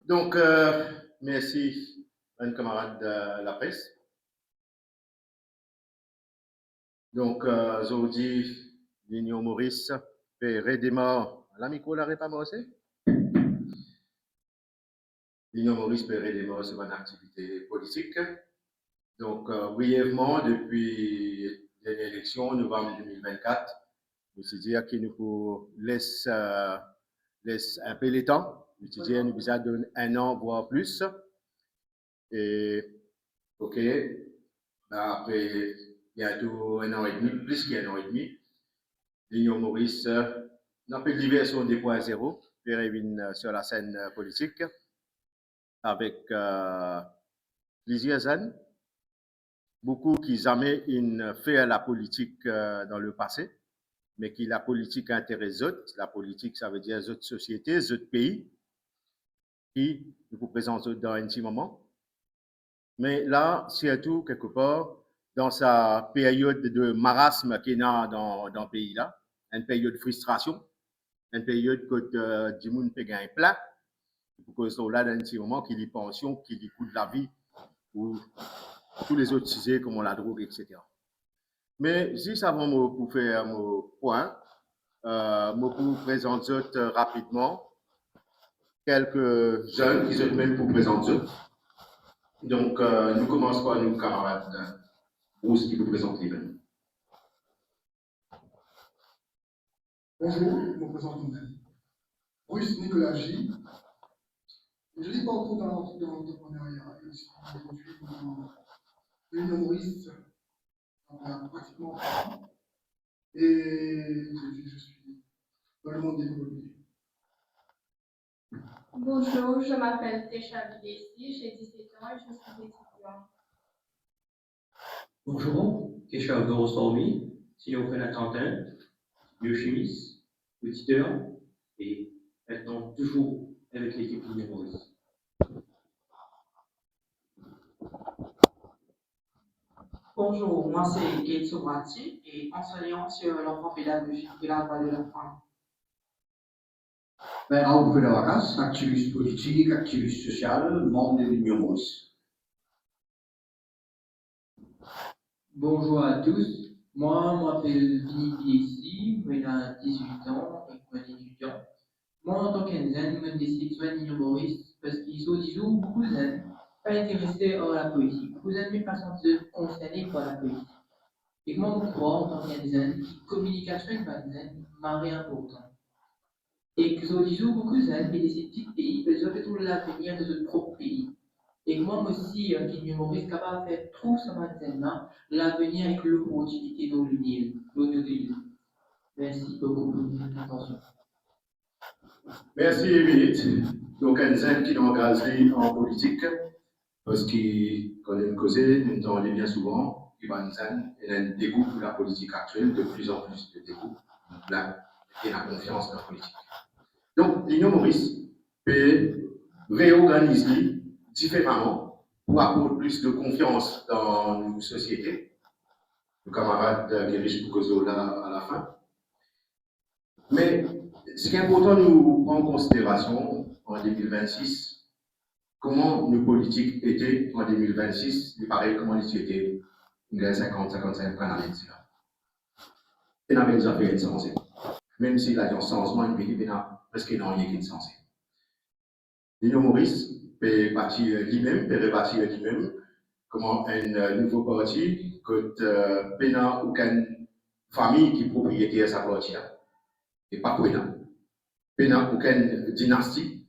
Donc, merci, un camarade de la presse. Donc, aujourd'hui, l'Union Maurice fait redémarrer. La micro n'arrête pas aussi? L'Union Maurice fait redémarrer sur une activité politique. Donc, brièvement, depuis l'élection, novembre 2024, je me suis dit qu'il nous laisse un peu le temps. Je me suis dit qu'il nous besoin d'un an, voire plus. Et, OK, après bientôt un an et demi, plus qu'un an et demi, l'Union Maurice n'a pas de diversion 2.0, puis revient sur la scène politique avec plusieurs jeunes, beaucoup qui jamais fait la politique dans le passé, mais qui la politique intéresse autres. La politique, ça veut dire autres sociétés, autres pays, qui nous présentent dans un petit moment. Mais là, surtout, quelque part, dans sa période de marasme qu'il y a dans le pays-là, une période de frustration, une période que du monde peut gagner plein, parce que là, dans un petit moment, qu'il y a pension, qu'il y a coût de la vie, ou tous les autres sujets comme la drogue, etc. Mais juste avant pour faire mon point, je vous présente rapidement quelques jeunes qui sont même pour présenter. Donc, nous commençons par nos camarades Bruce qui vous présente lui-même. Bonjour, je me présente moi-même. Bruce Nicolas J. Je lis partout dans l'entrepreneuriat et aussi aujourd'hui dans l'Union Maurice, pratiquement partout. Et je suis dans le monde développé. Bonjour, je m'appelle Tesha Bidessi, j'ai 17 ans et je suis étudiant. Bonjour, Kesha Gorosormi, sinon fait la trentaine, biochimiste, auditeur et maintenant toujours avec l'équipe L'Union Maurice. Bonjour, moi c'est Kate Sobrati et enseignant sur l'enfant pédagogique de la Voix de l'enfant. Raoul Pedavakas, activiste politique, activiste social, membre de l'Union Maurice. Bonjour à tous, moi je m'appelle Vinny Biessi, j'ai 18 ans et je suis étudiant. Moi en tant qu'Enzen, je décide de l'Union Maurice parce qu'ils sont disons beaucoup d'Enzen pas intéressés par la politique, beaucoup d'Enzen pas sentis concernés par la politique. Et moi je crois en tant qu'Enzen, communication est pas Enzen, marée important. Et que sont disons beaucoup d'Enzen, mais des petits pays, ils ont tout l'avenir de notre propre pays. Et moi aussi, qui Maurice capable de faire tout ce matin-là, l'avenir avec l'opportunité dans l'île. Merci beaucoup pour votre attention. Merci, Émile. Donc, un jeune qui est engagé en politique, parce qu'on aime causer, nous entendons bien souvent, il a un dégoût pour la politique actuelle, de plus en plus de dégoût. Donc là, il y a la confiance dans la politique. Donc, l'Union Maurice peut réorganiser différemment pour apporter plus de confiance dans nos sociétés. Le camarade Guériche Boukozo là à la fin. Mais ce qui est important, nous prendre en considération en 2026, comment nos politiques étaient en 2026, et pareil, comment ils étaient il y a 50-55 ans en Haïti. Et on avait déjà fait une sensée. Même s'il y a un changement, il y a presque rien qui est censé. L'Union Maurice peut bâtir lui-même, peut rebâtir lui-même, comment un nouveau parti, que Pénal ou aucune famille qui est propriétaire de sa partie. Et pas Pénal. Pénal ou aucune dynastie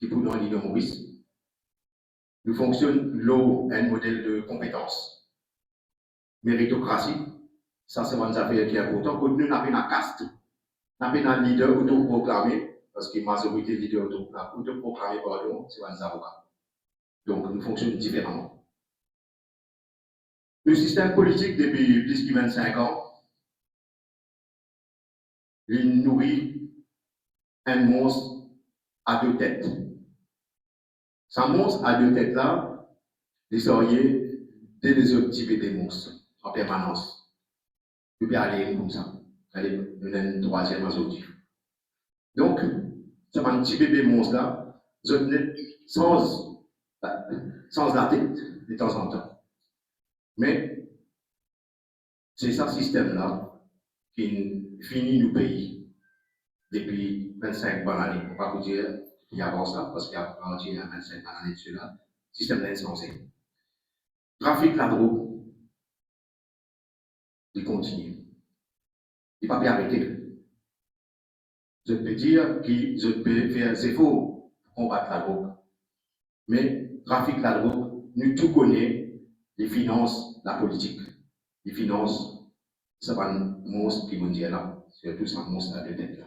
qui est dans l'Union Maurice. Nous fonctionnons là un modèle de compétence. Méritocratie, ça c'est une affaire qui est importante. Quand nous n'avons pas de caste, nous n'avons pas de leader autoproclamé, parce que la majorité de leaders autoproclamés, pardon, c'est des avocats. Donc nous fonctionnons différemment. Le système politique depuis plus de 25 ans, il nourrit un monstre à deux têtes. Ce monstre à deux têtes là, les auriez des autres types de monstres en permanence. Vous pouvez aller comme ça. Allez, nous avons une troisième aujourd'hui. Donc, c'est un petit bébé monstre là, sans la tête de temps en temps. Mais c'est ce système-là qui finit nos pays depuis 25 bonnes années. On va vous dire qu'il y a avant ça, parce qu'il y a 25 bonnes années de cela, le système d'insensé. Trafic la drogue, il continue. Il ne va pas arrêter. Je peux dire que je peux faire des efforts pour combattre la drogue. Mais trafic la drogue, nous tout connaissons les finances, la politique. Les finances, c'est pas un monstre qui nous dit là, c'est tout un monstre à deux têtes là.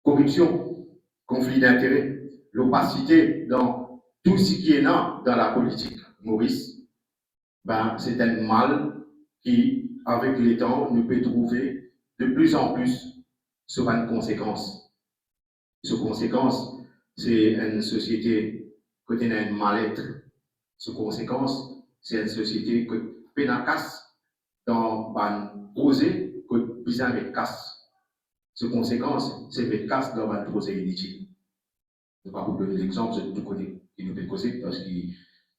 Corruption, conflit d'intérêts, l'opacité dans tout ce qui est là dans la politique, Maurice, ben, c'est un mal qui, avec le temps, nous peut trouver de plus en plus sur une conséquence. Cette conséquence, c'est une société qui a un mal-être. Cette conséquence, c'est une société qui pénacasse dans un projet que besoin de casse. Cette conséquence, c'est mettre casse dans un projet inutile. Je ne vais pas vous donner l'exemple, je tout connais qui nous fait causer parce qu'il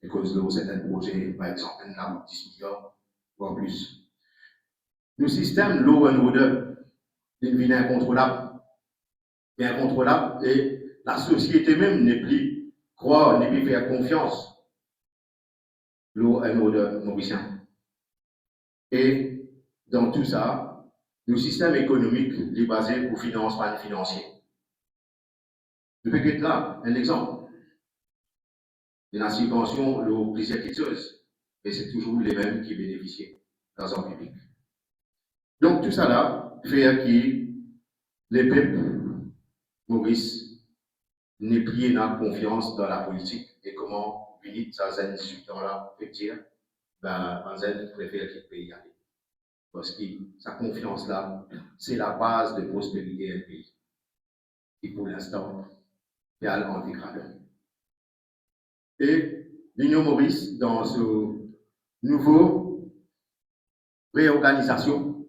cause de certains projets, par exemple, un arbre 10 milliards, voire plus. Le système law and order, il devient incontrôlable. Il est incontrôlable et la société même n'est plus croire, n'est plus faire confiance. Law and order mauricien. Et dans tout ça, le système économique est basé au financement financier. Je peux être là, un exemple. Il y a une subvention, le plaisir quitteuse, et c'est toujours les mêmes qui bénéficient dans un public. Donc tout ça là fait que les peuples, Maurice, n'est plus dans confiance dans la politique et comment venir dans un 18 ans-là, peut dire, ben, Anzen préfère qu'il paye y aller. Parce que sa confiance-là, c'est la base de prospérité du pays. Et pour l'instant, il y a l'antigradeur. Et l'Union Maurice, dans ce nouveau réorganisation,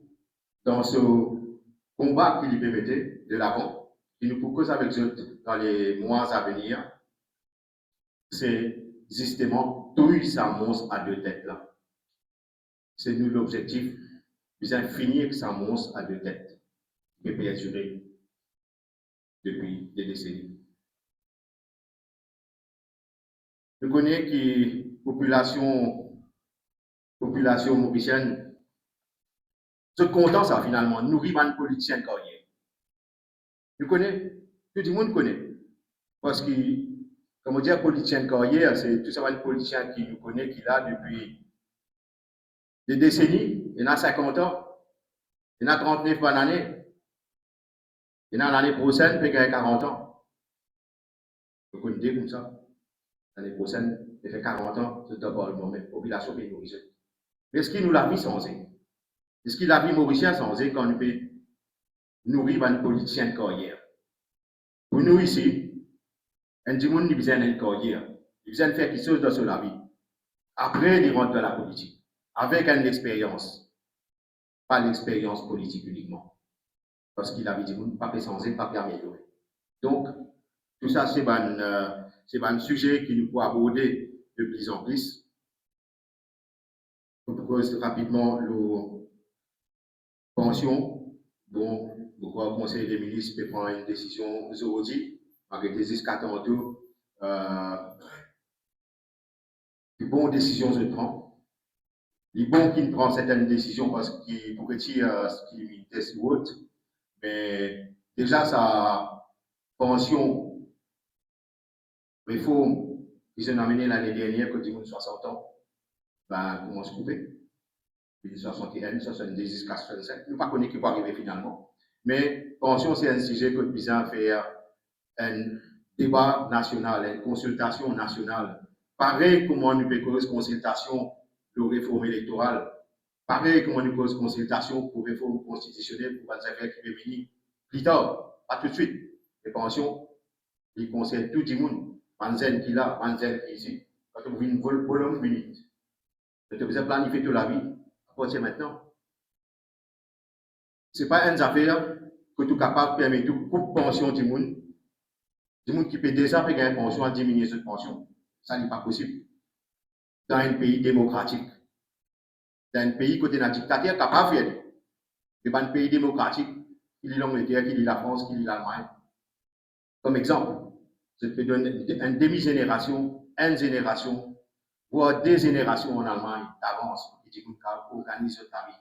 dans ce combat qu'il peut mettre de l'avant, qui nous propose avec eux dans les mois à venir, c'est justement tout ça monstre à deux têtes là. C'est nous l'objectif, bien finir ça monstre à deux têtes, qui peut durer depuis des décennies. Je connais que la population mauricienne se contente ça finalement, nourrir une politicien carrière. Je connais, tout le monde connaît. Parce que, comme on dit, politicien carrière, c'est tout ça un politicien qui nous connaît, qui est là depuis des décennies, il y en a 50 ans, il y en a 39 bonnes années, il y en a l'année prochaine, il y a 40 ans. Vous connaissez comme ça. L'année prochaine, il fait 40 ans, c'est d'abord le moment, population pays mauricienne. Est-ce qu'il nous l'a vie sans eux? Est-ce qu'il a vie mauricien sans eux quand on peut nourrir un politicien de carrière? Pour nous ici, un du monde, il a besoin d'une carrière. Il a besoin de faire quelque chose dans sa vie. Après, il rentre dans la politique. Avec une expérience. Pas l'expérience politique uniquement. Parce qu'il a dit, vous ne pas sans eux, pas améliorer. Donc, tout ça, c'est un sujet qui nous peut aborder de plus en plus. Je propose rapidement la pension. Bon, le Conseil des ministres peut prendre une décision aujourd'hui, avec des escatons une bonne décision se prend. Il est bon qu'il prend certaines décisions parce qu'il pourrait dire ce qu'il est ou autre. Mais déjà, sa pension réforme qu'ils ont amené l'année dernière, quand ils ont 60 ans, ben, comment se couper? 61, 70 jusqu'à 65. Nous ne connaissons pas qui va arriver finalement. Mais pension, c'est un sujet que nous devons faire un débat national, une consultation nationale. Pareil comment nous faisons une consultation pour réforme électorale. Pareil comment nous faisons une consultation pour réforme constitutionnelle pour les affaires qui peuvent venir plus tard, pas tout de suite. Les pensions, ils concernent tout le monde. Manzen qui est là, Manzen qui est ici. Quand vous venez une bonne minute, vous devez planifier toute la vie. À partir de maintenant. Ce n'est pas une affaire que tu es capable de permettre toute pension du monde Les gens qui paient déjà payer une pension à diminuer cette pension. Ça n'est pas possible. Dans un pays démocratique, dans un pays côté d'un dictateur, capable de faire. C'est pas un pays démocratique, qui lit l'Angleterre, qui lit la France, qui lit l'Allemagne. Comme exemple, je te donne une demi-génération, une génération, voire des générations en Allemagne d'avance, et tu organise ta vie,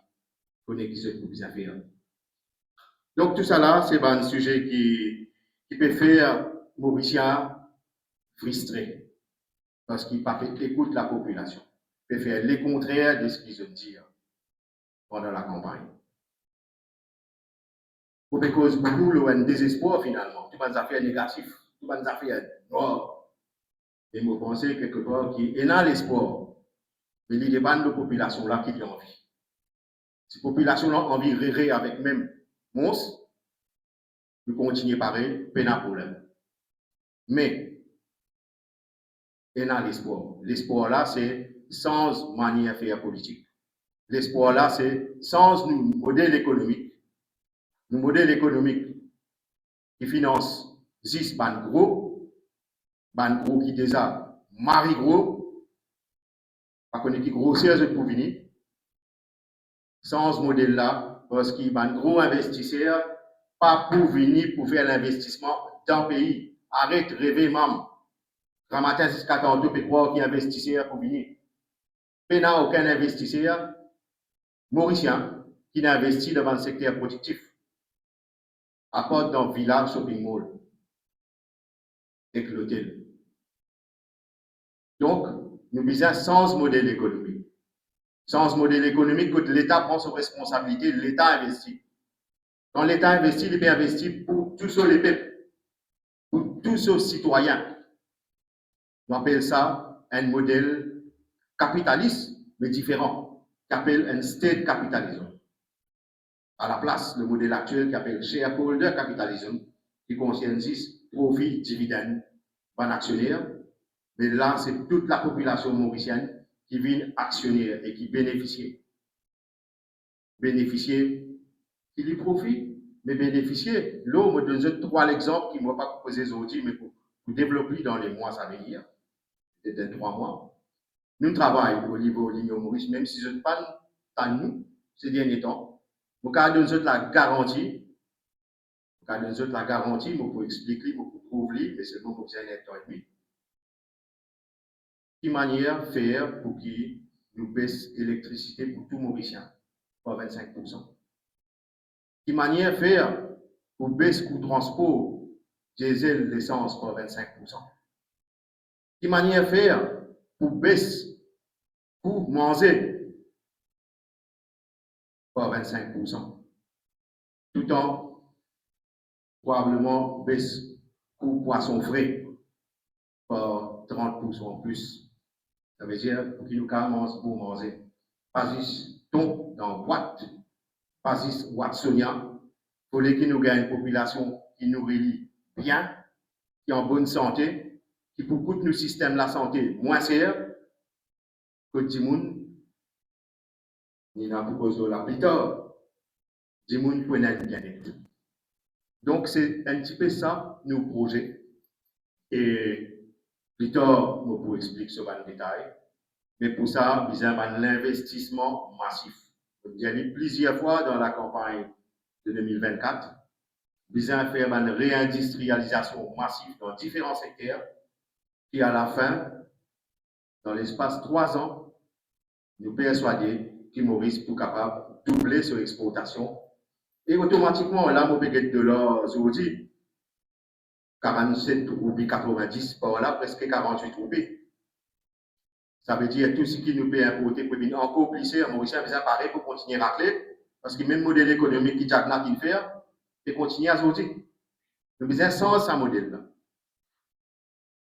connais qui se trouve bien faire. Donc tout ça là, c'est un sujet qui peut faire Mauricien frustré, parce qu'il écoute la population, il peut faire les contraires de ce qu'ils ont dit pendant la campagne. Pour cause beaucoup le désespoir finalement, tout les affaires négatives, tout les affaires noires. Et je pense quelque part qu'il y a l'espoir, mais il y a des populations là qui ont envie. Ces populations là ont envie de rire avec même monstres, nous continuons pareil, pas de problème. Mais il y a l'espoir. L'espoir là, c'est sans manière de faire politique. L'espoir là, c'est sans nous modèle économique. Nous modèle économique qui finance 10 ban gros qui déjà mari gros, pas qu'on qui grossière pour venir. Sans ce modèle là, parce qu'il y a un gros investisseur, pas pour venir pour faire l'investissement dans le pays. Arrête de rêver, maman. Ramatin jusqu'à tantôt, peut croire qu'il y a un investisseur pour venir. Il n'y a aucun investisseur mauricien qui n'a investi dans le secteur productif, à part dans le village shopping mall et l'hôtel. Donc, nous visons sans modèle économique. Sans modèle économique, que l'État prend ses responsabilités, l'État investit. Quand l'État investit, il peut investir pour tous les peuples, pour tous les citoyens. On appelle ça un modèle capitaliste, mais différent, qu'on appelle un state capitalism. À la place, le modèle actuel qui appelle shareholder capitalism, qui conscientise profit, dividende, ban actionnaire. Mais là, c'est toute la population mauricienne qui vient actionnaire et qui bénéficie. Bénéficier, qui lui profite, mais bénéficier. Là, je donne trois exemples qui ne vont pas proposer aujourd'hui, mais pour développer dans les mois à venir, peut-être 3 mois. Nous travaillons au niveau de l'Union Maurice, même si je ne parle pas de nous ces derniers temps. Nous avons la garantie. Nous avons la garantie, mais pour expliquer, pour prouver, mais seulement pour un temps et demi. Quelle manière faire pour qu'il nous baisse l'électricité pour tout Mauricien, par 25%. Quelle manière faire pour baisser le coût de transport, diesel, l'essence, par 25%. Quelle manière faire pour baisser pour manger par 25%. Tout en probablement baisse pour poisson frais par 30% en plus. Ça veut dire pour qu'ils nous commencent pour manger. Pas juste thon dans boîte, pas juste Watsonia. Pour les qui nous gagnent une population qui nous relie bien, qui est en bonne santé, qui pour coûter nos systèmes de la santé moins cher que Dimoun, ni n'a pas posé la plus tard. Dimoun connaît le bien-être. Donc c'est un petit peu ça nos projets. Et plus tard, je vous explique ce le détail. Mais pour ça, il y a l'investissement massif. Il y a eu plusieurs fois dans la campagne de 2024, il y a fait une réindustrialisation massive dans différents secteurs. Puis à la fin, dans l'espace de 3 ans, nous persuader que Maurice est capable de doubler son exportation. Et automatiquement, là, nous avons de l'or aujourd'hui, 47 roupies 90, par là, presque 48 roupies. Ça veut dire tout ce qui nous peut importer pour venir encore plus cher, Maurice a besoin pareil pour continuer à racler, parce que même le modèle économique qui a qu'il fait, et continuer à sortir. Nous avons besoin sans ce modèle-là.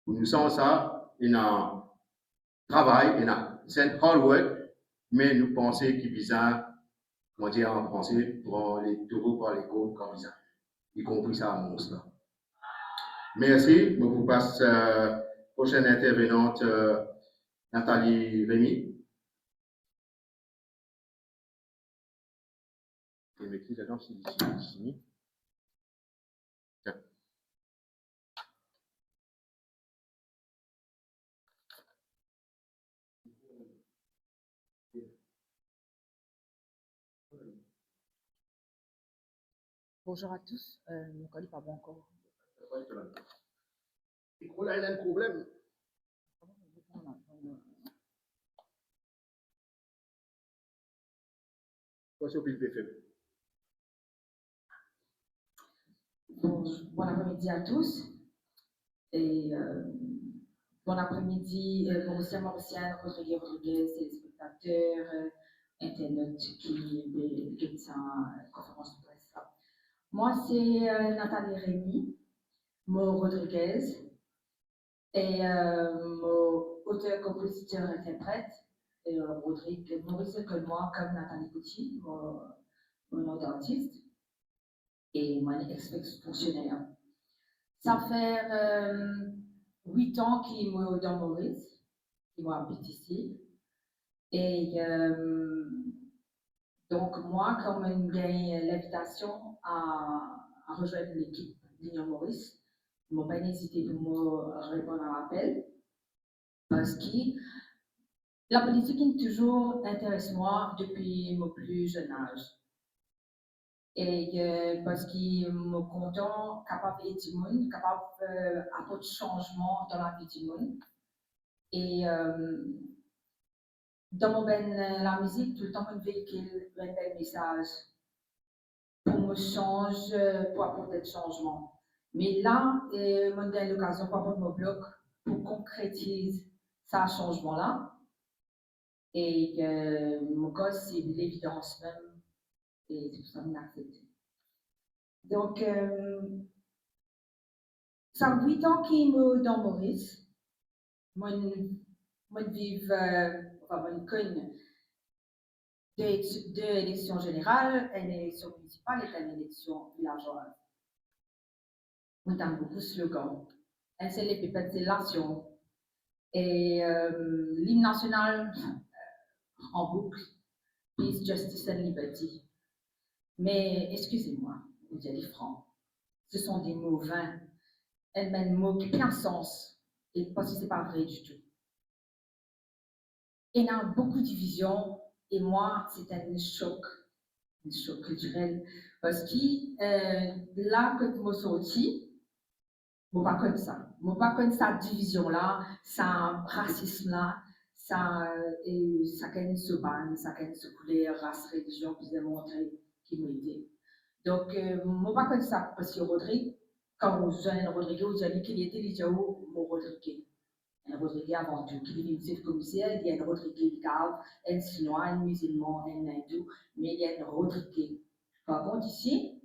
Pour nous, sans ça, il y a un travail, il y a un hard work, mais nous pensons qu'il y a, comment dire en français, pour les taureaux par les côtes comme ça. Y compris ça à monstre là. Merci. Je vous passe prochaine intervenante, Nathalie Rémy. Je vais mettre là-dedans, c'est ici. Bonjour à tous, mon collègue pas bon encore. Et qu'on a un problème. Voici au pile BFM. Bon après-midi à tous et bon après-midi Mauricien, Rodriguez, téléspectateurs, internautes qui écoutent la conférence de presse. Moi c'est Nathalie Rémy, mon Rodriguez et mon auteur, compositeur, interprète et Rodrigue, Maurice que moi comme Nathalie Couty, mon nom d'artiste. Et moi, ex-fonctionnaire. Ça fait 8 ans qu'il est dans Maurice, qu'il habite ici. Et donc, moi, comme j'ai l'invitation à rejoindre l'équipe d'Union Maurice, je n'ai pas hésité de me répondre à l'appel parce que la politique est toujours intéresse moi depuis mon plus jeune âge. Et parce qu'il me content, capable d'aider du monde, capable d'apporter changement dans la vie du monde. Et dans la musique, tout le temps, on véhicule un bel message pour me changer, pour apporter du changement. Mais là, on a l'occasion pour apporter mon bloc pour concrétiser ce changement-là. Et mon cas, c'est l'évidence même. Et c'est pour ça que je accepté. Donc, ça fait 8 ans qu'il est dans Maurice. Moi, je vis, enfin, moi, je connais deux élections générales, une élection municipale et une élection villageoise. On a beaucoup de slogans. Un c'est les pépettes de l'action. Et l'hymne national en boucle, Peace, Justice and Liberty. Mais excusez-moi, vous allez franc. Ce sont des mots vains. Elles mènent mots qui n'ont pas de sens. Et parce que ce n'est pas vrai du tout. Il y a beaucoup de divisions. Et moi, c'est un choc culturel. Parce que là, quand je suis sortie, je ne pas comme ça. Je ne pas comme cette division-là, ce racisme-là, ça a ce ban, ça a ce couleur, race, religion, qui est montré, qui m'a aidé. Donc, je ne pas comme ça. Parce que Rodrigue, quand je suis Rodrigue, j'ai dit qu'il était déjà où mon Rodrigue. Un Rodrigue avant tout, qui est venu commissaire, il y a un Rodrigue grave, un chinois, un musulman, un hindou, mais il y a un Rodrigue. Par contre, ici,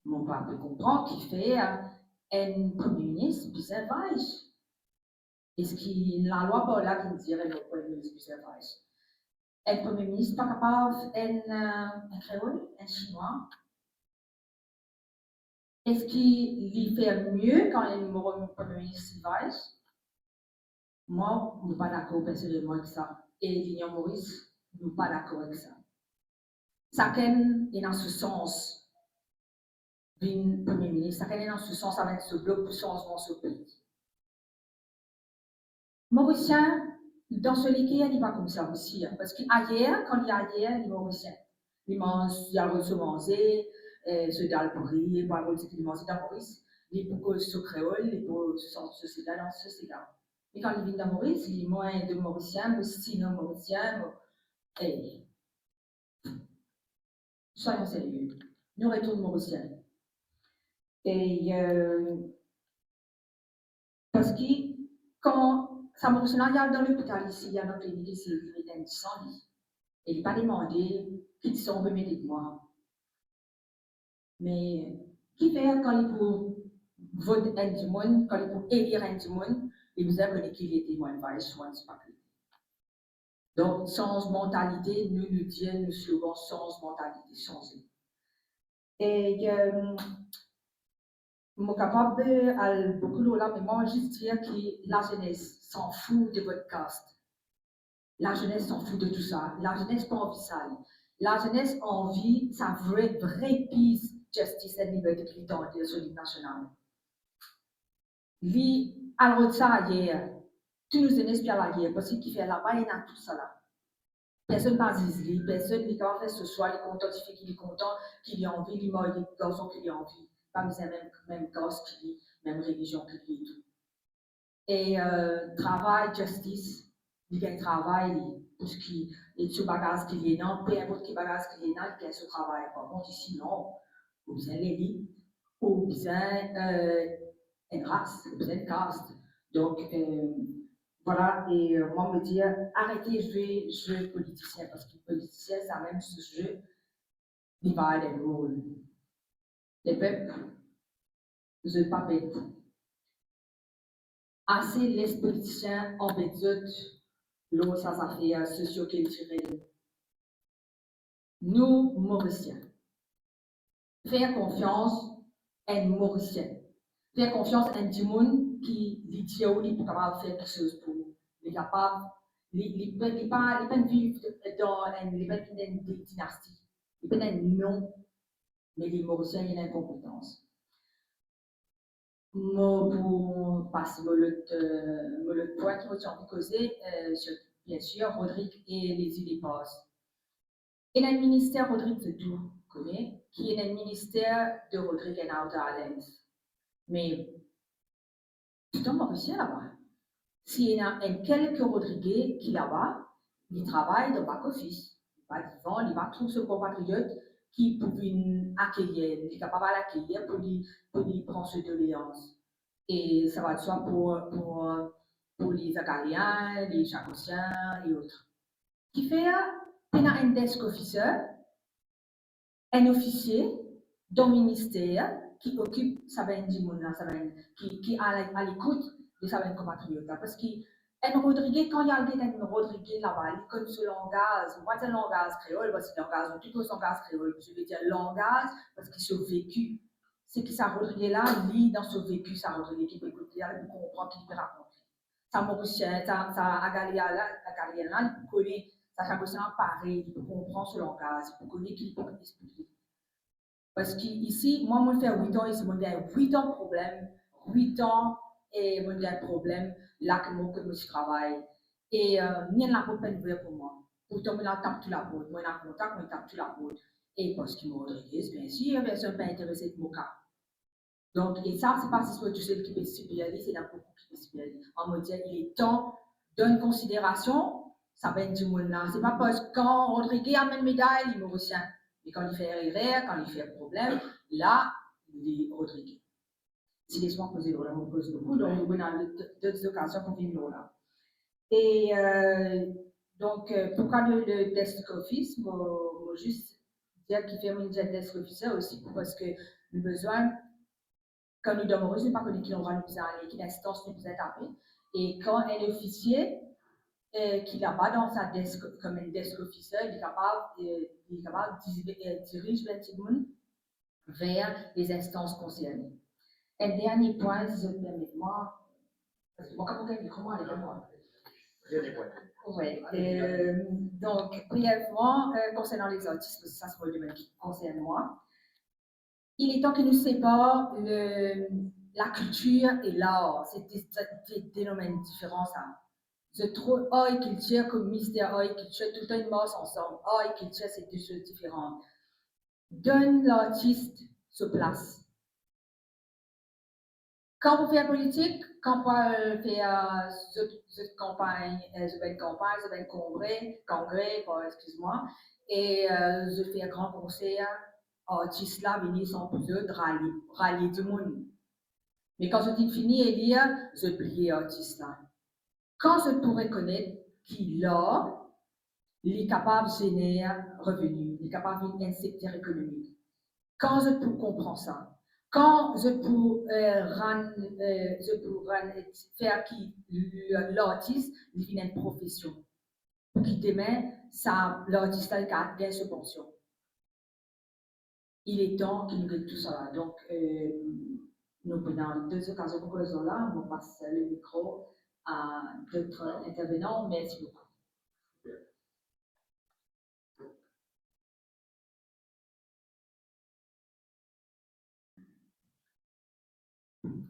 mon papa comprend qu'il fait un premier ministre plus sauvage. Est-ce que la loi par là qui dirait le premier ministre plus sauvage? Un premier ministre pas capable, un créole, un chinois. Est-ce qu'il fait mieux quand il est un premier ministre sauvage? Moi, je ne suis pas d'accord personnellement avec ça. Et l'Union Maurice, je ne suis pas d'accord avec ça. Chacun est dans ce sens d'un Premier ministre, chacun est dans ce sens avec ce bloc pour changement ce pays. Mauricien, dans ce liquide, il n'est pas comme ça aussi. Parce qu'ailleurs, quand il y a ailleurs, il est Mauricien. Il mange, il a le se manger, ce dalpuri, il va le manger dans Maurice, il est pour ce créole, il est pour ce sens sociétal, dans ce sociétal. Et quand il vient dans Maurice, il est moins de Mauricien, mais sinon Mauricien. Et soyons sérieux, nous retournons Mauricien. Et parce que quand ça me il y a dans l'hôpital ici, il y a dans la clinique ici, il y a 100 lits. Et il n'est pas demandé qu'ils sont remis de moi. Mais qui fait quand il faut voter un du monde, quand il faut élire un du monde, il vous a donné qu'il était moins vache, moins spaculaire. Donc, change mentalité, nous disons, nous slogans, change mentalité, changer. Et je suis capable de beaucoup de là, mais moi, juste dire que la jeunesse s'en fout de votre caste. La jeunesse s'en fout de tout ça. La jeunesse n'a pas envie de ça. La jeunesse a envie, sa vraie peace, justice et liberté qui est dans le solide national. Lui, alors ça, hier, tous nos jeunesses puis à la guerre, parce qu'il fait là-bas, il y a tout ça là. personne ne dit, personne n'est capable de faire ce choix, il est content, il fait qu'il est content, qu'il a envie, il est garçon qu'il a envie. Pas même gosse qu'il est, même religion qu'il est et tout. Et travail, justice, il gagne travail, tout ce qui est sur bagage qu'il est dans, peu importe quel bagage qu'il est dans, il gagne ce travail. Par contre, ici, non. Ou bien l'élite, ou bien une race, ou bien une caste. Donc, voilà, et moi, me dire, arrêtez de jouer politicien, parce que politicien, ça même ce jeu, divide and rule. Les peuples, je ne pas bête. Assez les politiciens embêtent l'eau, ça fait socio-culturel. Nous, Mauriciens, faire confiance à un Mauricien. Faire confiance à un Timoun qui dit où il est capable de faire quelque chose pour nous. Il est capable, il ne pas vivre dans une dynastie. Il peut être non, mais les Mauriciens, il a une compétence. Moi, pour passer le point qui m'a envie de causer, bien sûr, Rodrigue et les idées passent. Et le ministère Rodrigue de tout connaît, qui est le ministère de Rodrigue et Outer Islands. Mais tout le monde aussi là-bas. S'il y a quelques Rodriguez qui là-bas, ils travaillent dans back-office. Ils vont trouver ce compatriote qui pouvaient accueillir, il est capable d'accueillir pour lui prendre ce doléance. Et ça va de soi pour les Acadiens, les Chacossiens et autres. Qui fait un desk officer, un officier d'un ministère qui occupe Sabine Dimona, qui est à l'écoute de Sabine compatriote. Parce qu'un Rodriguez, quand il y a un Rodriguez là-bas, il connaît ce langage, moi c'est le langage créole, parce que le langage, tout le langage créole, je vais dire langage, parce qu'il s'est vécu. C'est que ça Rodriguez là, lit dans ce vécu, ça Rodriguez qui peut écouter, il comprend, qui peut raconter. Ça Mauricien, ça Agalia là, il connaît, ça Chacossien pareil, il peut comprendre ce langage, il peut connaître, il peut expliquer. Parce qu'ici, moi, je fais 8 ans, ici, je fais 8 ans de problème, 8 ans, et je fais problème, là que je travaille. Et rien n'a pas de pour moi. Pourtant, je tape tout la boîte, moi, je contact, je tape tout la boîte. Et parce qu'il m'a Rodriguez, bien sûr, personne ne peut intéresser de mon cas. Donc, et ça, c'est pas si soit tu sais qui peut spécialiser, c'est dans beaucoup qui peut spécialiser. On me dit, il est temps, donne considération, ça va être du monde là. C'est pas parce que quand Rodriguez amène médaille, il est mauricien. Et quand il fait erreur, quand il fait problème, là, il est Rodriguez. Si les soins posés là, on pose beaucoup, donc on a d'autres occasions pour venir là. Et donc, pourquoi le desk office, moi juste dire qu'il fait un desk officer aussi, parce que le besoin, quand nous sommes heureux, je ne sais pas qui on va nous aller, quelle instance nous a tapé. Et quand un officier qui est là-bas dans sa desk, comme un desk officer, il est capable de diriger le monde vers les instances concernées. Un dernier point, si je me permets, moi, parce que moi, comment aller moi? Dernier point. Oui. Donc, brièvement, concernant les autismes, ça c'est le domaine qui concerne moi. Il est temps que nous séparons la culture et l'art. C'est des domaines différents, ça. Je trouve art et culture comme mystère, art et culture, tout le temps une masse ensemble. Art et culture, c'est deux choses différentes. Donne l'artiste sa place. Quand vous faites politique, quand vous faites cette campagne, congrès, excuse-moi, et je fais un grand concert, artistes là, venir sans plus de rallier du monde. Mais quand je dis fini et lire, je plie artiste là. Quand je pourrais connaître qu'il a, il est capable de générer revenus, il est capable d'un secteur économique. Quand je peux comprendre ça, quand je peux faire que l'artiste devienne une profession, pour qu'il demain, l'artiste a bien subvention. Il est temps qu'il nous tout ça. Donc, nous prenons deux occasions pour cause là, on passe le micro à d'autres intervenants. Merci beaucoup.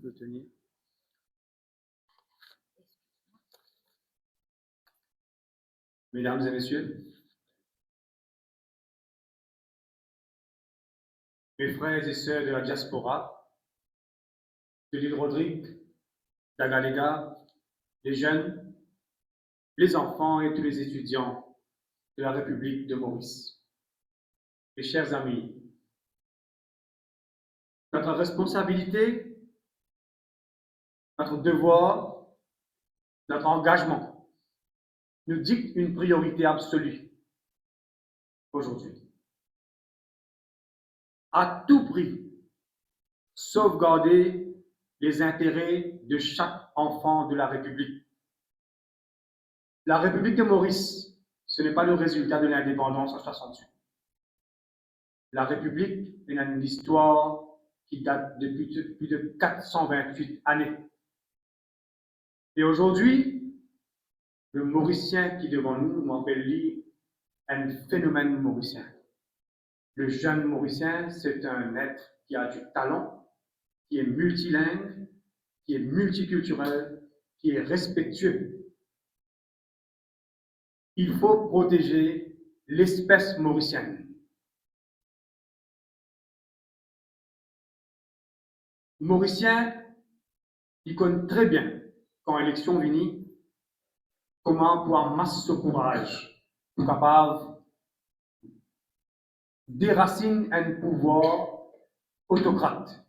Le tenir. Mesdames et messieurs, mes frères et sœurs de la diaspora, de l'île Rodrigue, d'Agalega, les jeunes, les enfants et tous les étudiants de la République de Maurice. Mes chers amis, notre responsabilité, notre devoir, notre engagement nous dicte une priorité absolue aujourd'hui. À tout prix, sauvegarder les intérêts de chaque enfant de la République. La République de Maurice, ce n'est pas le résultat de l'indépendance en 68. La République est une histoire qui date de plus de 428 années. Et aujourd'hui, le Mauricien qui est devant nous, m'appelle lui, un phénomène mauricien. Le jeune Mauricien, c'est un être qui a du talent, qui est multilingue, qui est multiculturel, qui est respectueux. Il faut protéger l'espèce mauricienne. Mauricien, il connaît très bien, quand l'élection vient, comment pouvoir masser ce courage pour capable déraciner un pouvoir autocrate.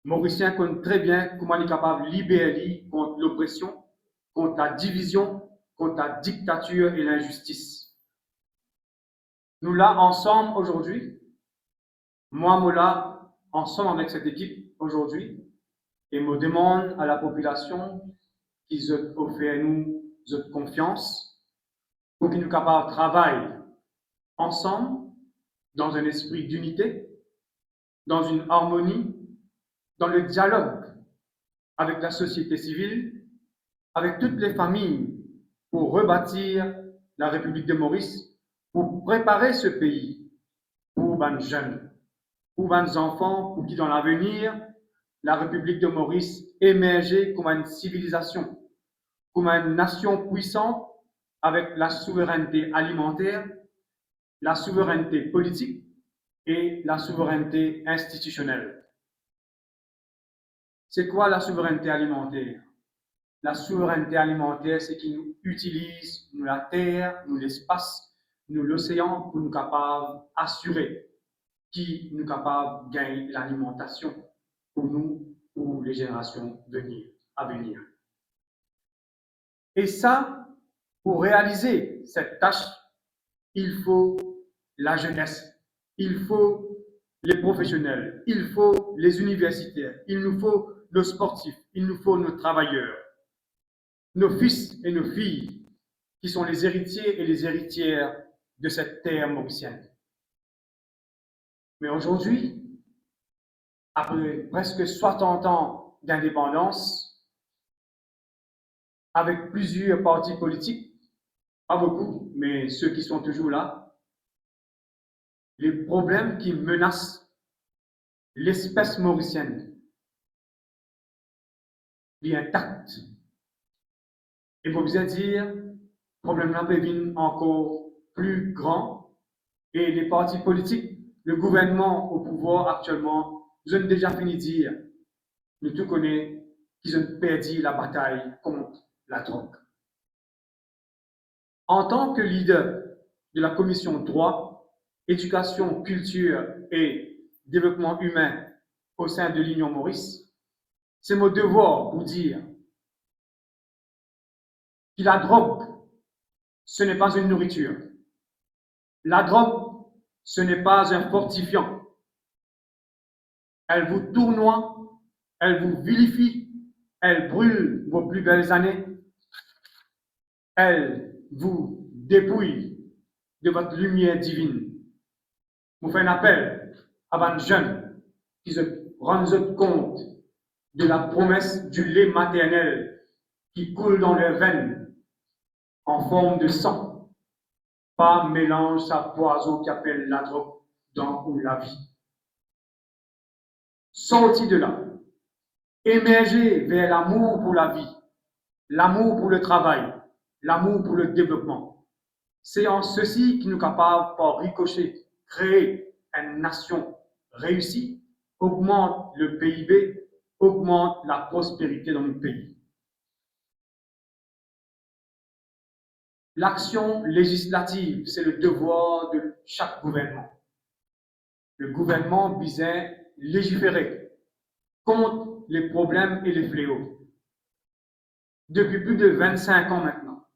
Mauricien connaît très bien comment il est capable de libérer contre l'oppression, contre la division, contre la dictature et l'injustice. Nous là ensemble aujourd'hui, moi là ensemble avec cette équipe aujourd'hui, et me demande à la population qu'ils offrent nous notre confiance pour qu'ils nous capables de travailler ensemble dans un esprit d'unité, dans une harmonie, dans le dialogue avec la société civile, avec toutes les familles, pour rebâtir la République de Maurice, pour préparer ce pays pour les jeunes, pour les enfants, pour qui dans l'avenir, la République de Maurice émerger comme une civilisation, comme une nation puissante avec la souveraineté alimentaire, la souveraineté politique et la souveraineté institutionnelle. C'est quoi la souveraineté alimentaire? La souveraineté alimentaire, c'est qui nous utilise nous la terre, nous l'espace, nous l'océan pour nous capables d'assurer qui nous capables de gagner l'alimentation pour nous, pour les générations à venir. Et ça, pour réaliser cette tâche, il faut la jeunesse, il faut les professionnels, il faut les universitaires, il nous faut nos sportifs, il nous faut nos travailleurs, nos fils et nos filles, qui sont les héritiers et les héritières de cette terre mauricienne. Mais aujourd'hui, après presque 60 ans d'indépendance, avec plusieurs partis politiques, pas beaucoup, mais ceux qui sont toujours là, les problèmes qui menacent l'espèce mauricienne, est intact. Et pour bien dire, le problème-là peut devenir encore plus grand, et les partis politiques, le gouvernement au pouvoir actuellement, ils ont déjà fini de dire, nous tous connaissons qu'ils ont perdu la bataille contre la drogue. En tant que leader de la commission droit, éducation, culture et développement humain au sein de l'Union Maurice, c'est mon devoir pour dire que la drogue, ce n'est pas une nourriture. La drogue, ce n'est pas un fortifiant. Elle vous tournoie, elle vous vilifie, elle brûle vos plus belles années, elle vous dépouille de votre lumière divine. Vous faites un appel à les jeunes qui se rendent compte de la promesse du lait maternel qui coule dans leurs veines en forme de sang, pas mélange sa poison qui appelle la drogue dans ou la vie. Sortis de là, émergez vers l'amour pour la vie, l'amour pour le travail, l'amour pour le développement. C'est en ceci qui nous capables, par ricochet, créer une nation réussit, augmente le PIB, augmente la prospérité dans notre pays. L'action législative, c'est le devoir de chaque gouvernement. Le gouvernement visait légiférer contre les problèmes et les fléaux. Depuis plus de 25 ans maintenant,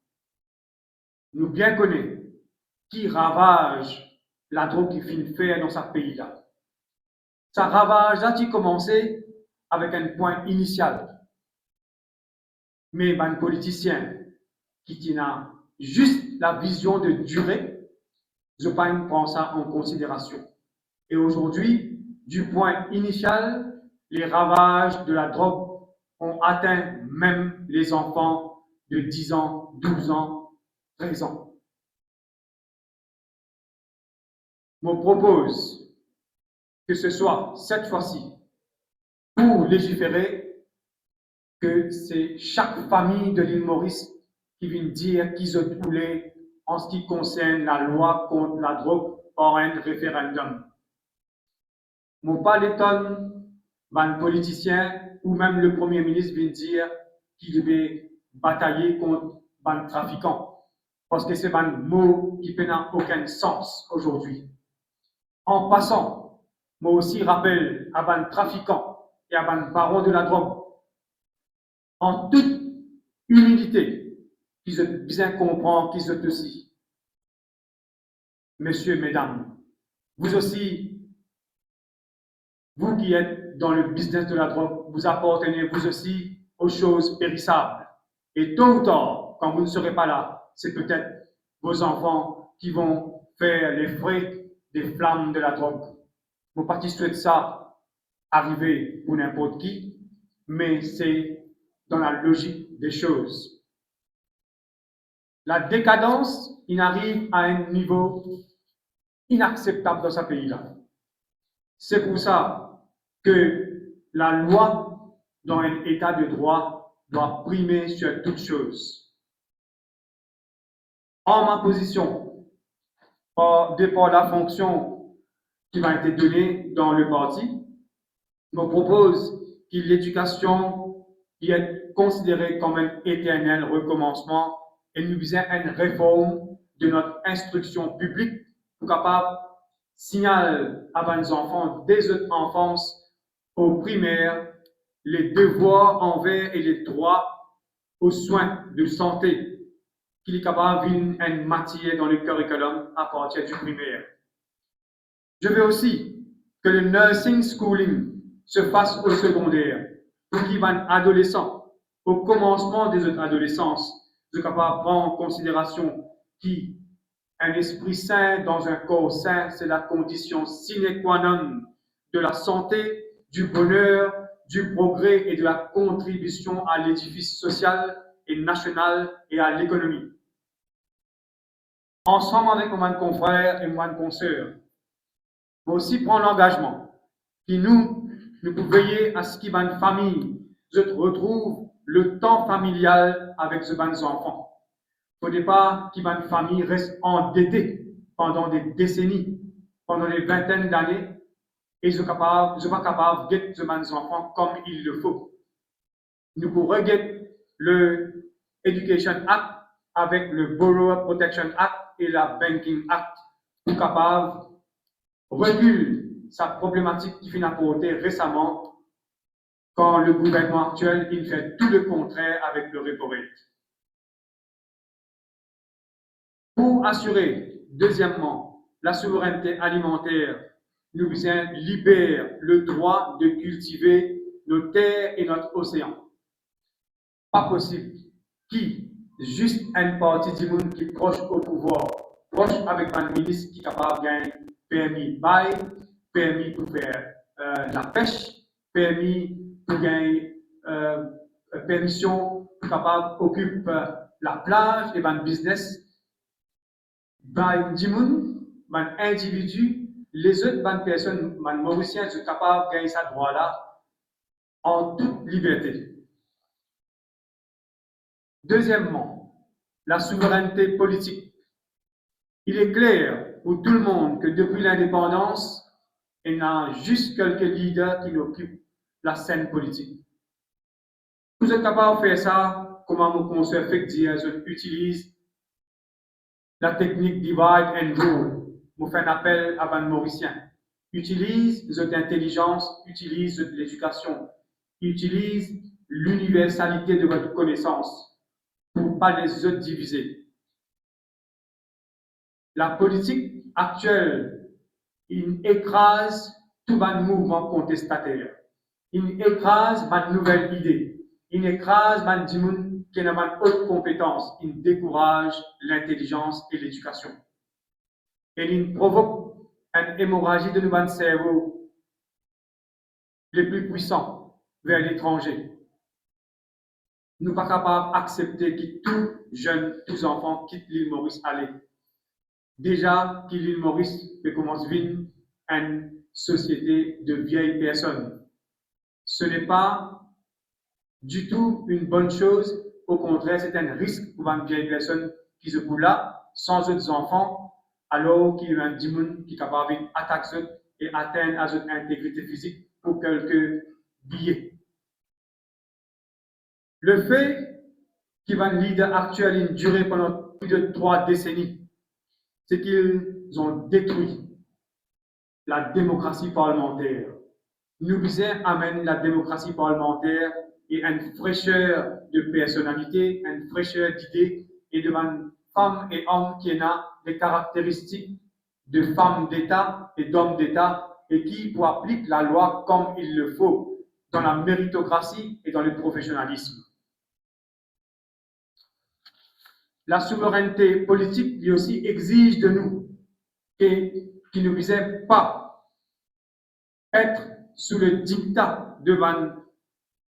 nous bien connaissons qui ravage la drogue qui finit faire dans ce pays-là. Ça ravage a-t-il commencé avec un point initial. Mais un politicien qui a juste la vision de durée, je prends ça en considération. Et aujourd'hui, du point initial, les ravages de la drogue ont atteint même les enfants de 10 ans, 12 ans, 13 ans. Je propose que ce soit cette fois-ci, pour légiférer, que c'est chaque famille de l'île Maurice qui vient dire qu'ils ont voulu en ce qui concerne la loi contre la drogue par un référendum. Mon pas l'étonne, un politicien ou même le Premier ministre vient dire qu'il devait batailler contre un trafiquant. Parce que c'est un mot qui n'a aucun sens aujourd'hui. En passant, moi aussi rappelle à un trafiquant et à un baron de la drogue, en toute humilité, qu'ils ont bien comprendre qu'ils ont aussi. Messieurs, mesdames, vous aussi, vous qui êtes dans le business de la drogue, vous appartenez vous aussi aux choses périssables. Et tôt ou tard, quand vous ne serez pas là, c'est peut-être vos enfants qui vont faire les frais des flammes de la drogue. Mon parti souhaite ça arriver pour n'importe qui, mais c'est dans la logique des choses. La décadence, il arrive à un niveau inacceptable dans ce pays-là. C'est pour ça que la loi dans un état de droit doit primer sur toute chose. En ma position, de par la fonction qui m'a été donnée dans le parti, je me propose que l'éducation est considérée comme un éternel recommencement et nous visons une réforme de notre instruction publique pour capable signaler à nos enfants dès notre enfance au primaire les devoirs envers et les droits aux soins de santé qu'il est capable d'une matière dans le curriculum à partir du primaire. Je veux aussi que le nursing schooling se fasse au secondaire pour qu'ils soient adolescents, au commencement de notre adolescence, de capable prendre en considération qu'un esprit sain dans un corps sain, c'est la condition sine qua non de la santé, du bonheur, du progrès et de la contribution à l'édifice social et national et à l'économie. Ensemble avec mon confrère et mon consoeur, mais aussi prendre l'engagement qui nous pouvons veiller à ce qu'il y ait une famille, je retrouve le temps familial avec ce bande enfants. Il ne faudrait pas qu'il y ait une famille reste endettée pendant des décennies, pendant des vingtaines d'années, et je ne suis pas capable de guetter ce bande enfants comme il le faut. Nous pouvons reguetter le Education Act avec le Borrower Protection Act et la Banking Act pour capable reculer sa problématique qui finit apporter récemment quand le gouvernement actuel il fait tout le contraire avec le repo rate. Pour assurer, deuxièmement, la souveraineté alimentaire, nous visons libérer le droit de cultiver nos terres et notre océan. Pas possible qui, juste une partie du monde qui est proche au pouvoir, proche avec un ministre qui est capable de gagner permis bail, permis pour faire la pêche, permis pour gagner permission pour capable occuper la plage et un business. Un individu, les autres personnes, les Mauriciens sont capables de gagner ce droit-là en toute liberté. Deuxièmement, la souveraineté politique. Il est clair pour tout le monde que depuis l'indépendance, il y a juste quelques leaders qui occupent la scène politique. Vous êtes capable de faire ça, comment mon conseil fait dire, je utilise la technique divide and rule. Je fais un appel à Van Mauricien. Utilise votre intelligence, utilise votre l'éducation, utilise l'universalité de votre connaissance pour ne pas les autres diviser. La politique actuelle, il écrase tout un mouvement contestataire. Il écrase ma nouvelle idée. Il écrase ma dimoun qui n'a pas haute compétence. Il décourage l'intelligence et l'éducation. Et il provoque une hémorragie de nos cerveaux les plus puissants vers l'étranger. Nous ne sommes pas capables d'accepter que tout jeune, tous enfants quittent l'île Maurice aller. Déjà, que l'île Maurice commence à vivre une société de vieilles personnes. Ce n'est pas du tout une bonne chose. Au contraire, c'est un risque pour une vieille personne qui se trouve là, sans autres enfants, alors qu'il y a un démon qui est capable d'attaquer et atteindre à notre intégrité physique pour quelques billets. Le fait qu'il va un leader actuel durer pendant plus de 3 décennies, c'est qu'ils ont détruit la démocratie parlementaire. Nous visons amener la démocratie parlementaire et une fraîcheur de personnalité, une fraîcheur d'idées et devant femmes et hommes qui ont des caractéristiques de femmes d'État et d'hommes d'État et qui pour appliquer la loi comme il le faut dans la méritocratie et dans le professionnalisme. La souveraineté politique lui aussi exige de nous et qui ne visait pas être sous le diktat devant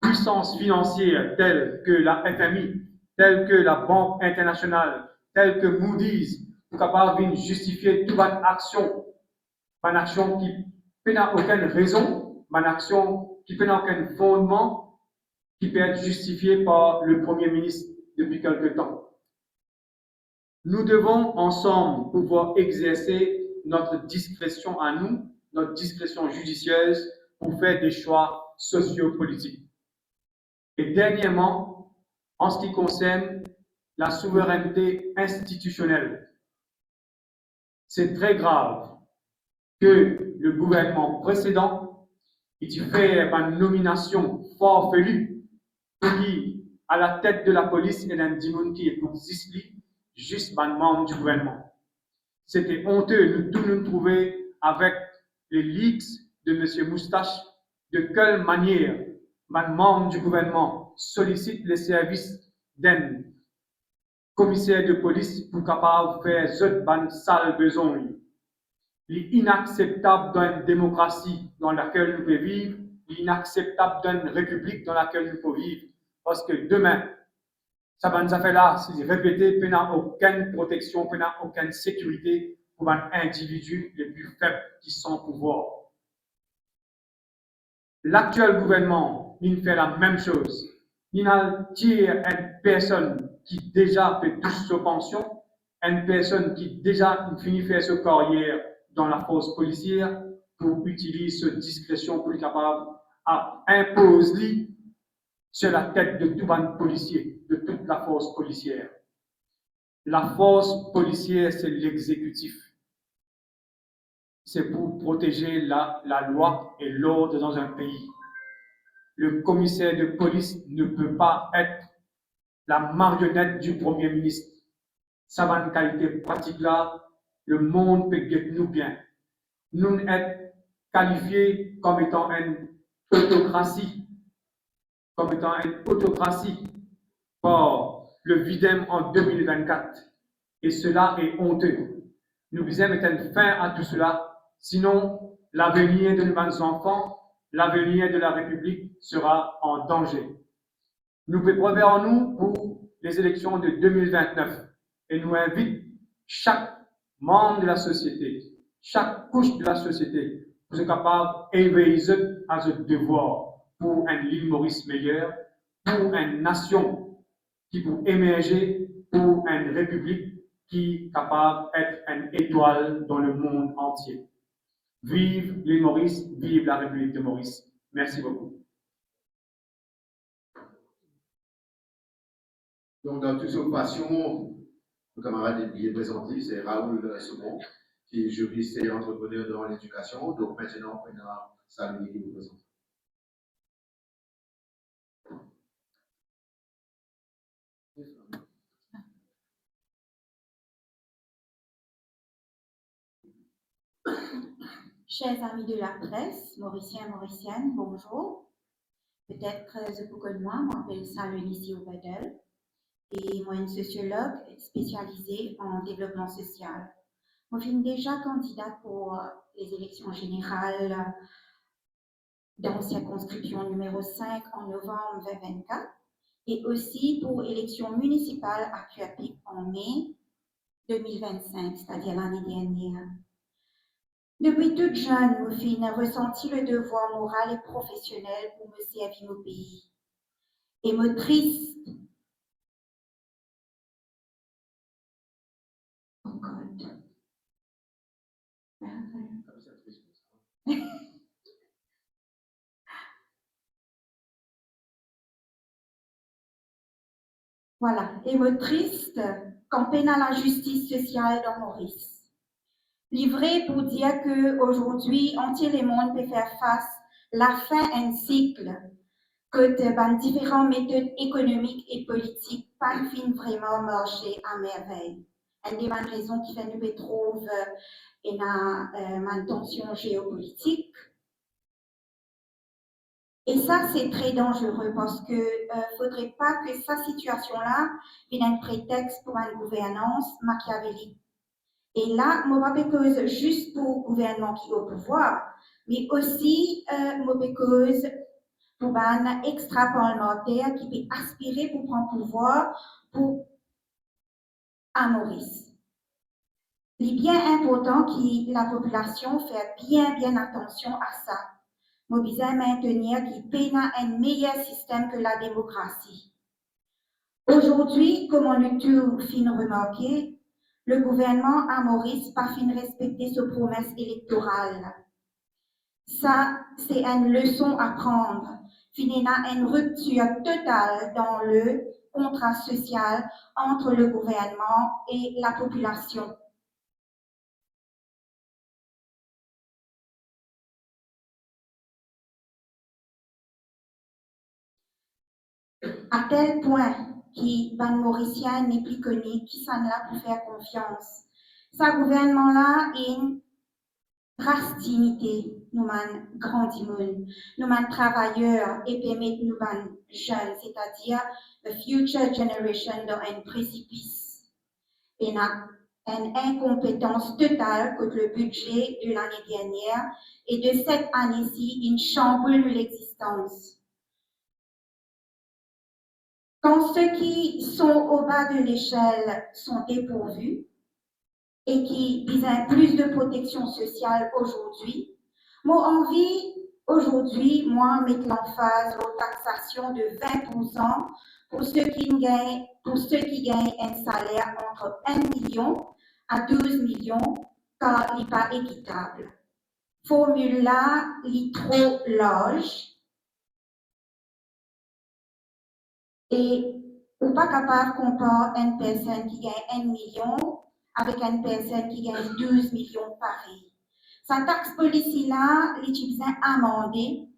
puissance financière telle que la FMI, telle que la Banque internationale, telle que Moody's, pour capable de justifier toute une action qui n'a aucune raison, une action qui n'a aucun fondement, qui peut être justifiée par le Premier ministre depuis quelque temps. Nous devons ensemble pouvoir exercer notre discrétion à nous, notre discrétion judicieuse pour faire des choix sociopolitiques. Et dernièrement, en ce qui concerne la souveraineté institutionnelle, c'est très grave que le gouvernement précédent ait fait une nomination farfelue qui, à la tête de la police, il y a un démon qui est pour Zisli, juste un membre du gouvernement. C'était honteux. Nous tous nous trouver avec les leaks de M. Moustache, de quelle manière un membre du gouvernement sollicite les services d'un commissaire de police pour capable faire cette sale besoin. Il est inacceptable dans une démocratie dans laquelle nous pouvons vivre, il est inacceptable dans une république dans laquelle nous pouvons vivre. Parce que demain, ça va nous faire là, c'est répété, il n'y a aucune protection, il n'y a aucune sécurité pour un individu les plus faibles qui sont au pouvoir. L'actuel gouvernement, il fait la même chose. Il tire une personne qui déjà fait toucher sa pension, une personne qui déjà finit de faire sa carrière dans la force policière pour utiliser sa discrétion pour être capable d'imposer sur la tête de tout un policier, de toute la force policière. La force policière, c'est l'exécutif. C'est pour protéger la loi et l'ordre dans un pays. Le commissaire de police ne peut pas être la marionnette du Premier ministre. Ça va une qualité pratique là, le monde peut guetter nous bien. Nous sommes qualifiés comme étant une autocratie, par le Videm en 2024. Et cela est honteux. Nous devons mettre une fin à tout cela, sinon l'avenir de nos enfants, l'avenir de la République sera en danger. Nous préparons-nous pour les élections de 2029 et nous invitons chaque membre de la société, chaque couche de la société pour être capable d'éveiller à ce devoir pour une île Maurice meilleure, pour une nation qui peut émerger, pour une république qui est capable d'être une étoile dans le monde entier. Vive l'île Maurice, vive la République de Maurice. Merci beaucoup. Donc, dans toute occupation, le camarade est bien présenté, c'est Raoul Saumon, qui est juriste et entrepreneur dans l'éducation. Donc, maintenant, on a Salomé qui vous présente. Chers amis de la presse, Mauriciens, Mauriciennes, bonjour. Peut-être vous connaissez moi, je m'appelle Salomé Sioubadel et moi une sociologue spécialisée en développement social. Je suis déjà candidate pour les élections générales dans circonscription numéro 5 en novembre 2024 et aussi pour élections municipales à Cuapic en mai 2025, c'est-à-dire l'année dernière. Depuis toute jeune, je a ressenti le devoir moral et professionnel pour me servir mon pays. Et me triste. Oh God. Voilà. Et me triste qu'en peine à la justice sociale dans Maurice. Livré pour dire qu'aujourd'hui, entier le monde peut faire face à la fin d'un cycle, que de différentes méthodes économiques et politiques pas vraiment marcher à merveille. Une des raisons qui fait nous trouver une tension géopolitique. Et ça, c'est très dangereux parce que faudrait pas que cette situation-là vienne un prétexte pour une gouvernance machiavélique. Et là, je ne cause juste pour le gouvernement qui est au pouvoir, mais aussi je cause pour un extra-parlementaire qui peut aspirer pour prendre pouvoir pour à Maurice. Il est bien important que la population fasse bien attention à ça. Nous devons maintenir qu'il peine un meilleur système que la démocratie. Aujourd'hui, comme on a tout fin remarqué, le gouvernement à Maurice pas fin respecter ses promesses électorales. Ça, c'est une leçon à prendre. Finina une rupture totale dans le contrat social entre le gouvernement et la population. À tel point qui ban Mauricien n'est plus connu, qui s'en a pour faire confiance. Ce gouvernement-là est une rastinité, nous man grandi monde, nous man travailleurs et permettre nous man jeunes, c'est-à-dire the future generation dans un précipice. Et n'a une incompétence totale contre le budget de l'année dernière et de cette année-ci, une chamboule de l'existence. Quand ceux qui sont au bas de l'échelle sont dépourvus et qui disent plus de protection sociale aujourd'hui, moi envie aujourd'hui, moi, mettre l'emphase aux taxations de 20% pour ceux qui gagnent un salaire entre 1 million à 12 millions, car il n'est pas équitable. Formule là, il est trop large. Et on n'est pas capable de comparer une personne qui gagne 1 million avec une personne qui gagne 12 millions pareil. Sa taxe police-là, il est bien amendé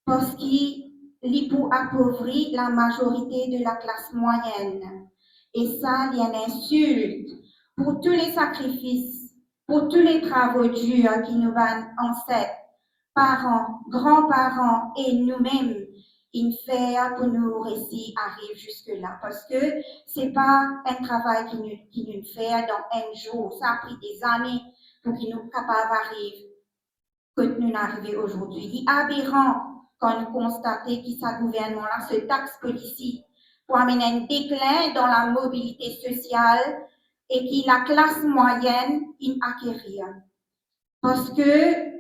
parce qu'il est pour appauvrir la majorité de la classe moyenne. Et ça, il y a une insulte pour tous les sacrifices, pour tous les travaux durs qui nous van ancêtres, parents, grands-parents et nous-mêmes faire pour nous réussir arrive jusque-là. Parce que c'est pas un travail qui nous fait dans un jour. Ça a pris des années pour qu'il nous capable d'arriver que nous arrivons aujourd'hui. Il est aberrant quand nous constatons que ce gouvernement-là se taxe politique pour amener un déclin dans la mobilité sociale et que la classe moyenne acquérir. Parce que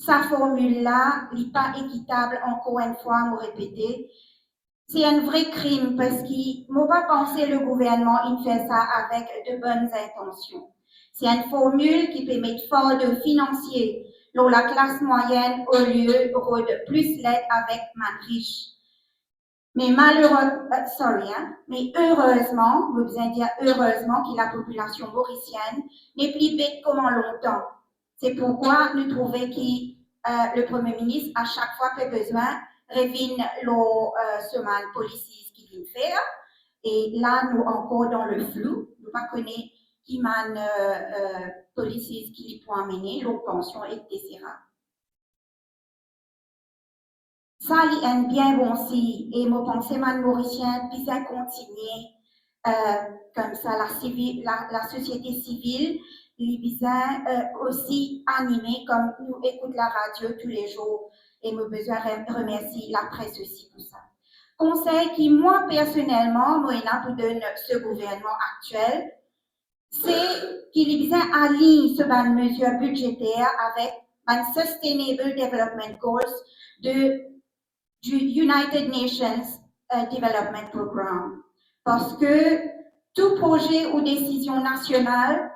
sa formule-là n'est pas équitable, encore une fois, à me répéter. C'est un vrai crime parce qu'il ne faut pas penser le gouvernement, il fait ça avec de bonnes intentions. C'est une formule qui peut mettre fort de financier la classe moyenne au lieu de plus l'aide avec man riche. Mais mais heureusement, vous besoin dire heureusement que la population mauricienne n'est plus bête comme en longtemps. C'est pourquoi nous trouvons que le Premier ministre, à chaque fois qu'il a besoin, revient le semaine politique qu'il vient faire. Et là, nous encore dans le flou, nous ne connaissons pas qui man politique qui peut amener, leur pension, etc. Ça, il est bien bon si, et moi pense man mauricien, puis ça continue comme ça, la société civile, il est aussi animé comme nous écoutons la radio tous les jours, et moi besoin remercier la presse aussi pour ça. Conseil qui, moi, personnellement, moi, pour donner ce gouvernement actuel, c'est qu'il est bien aligné sur une mesure budgétaire avec un Sustainable Development Goals du United Nations Development Programme. Parce que tout projet ou décision nationale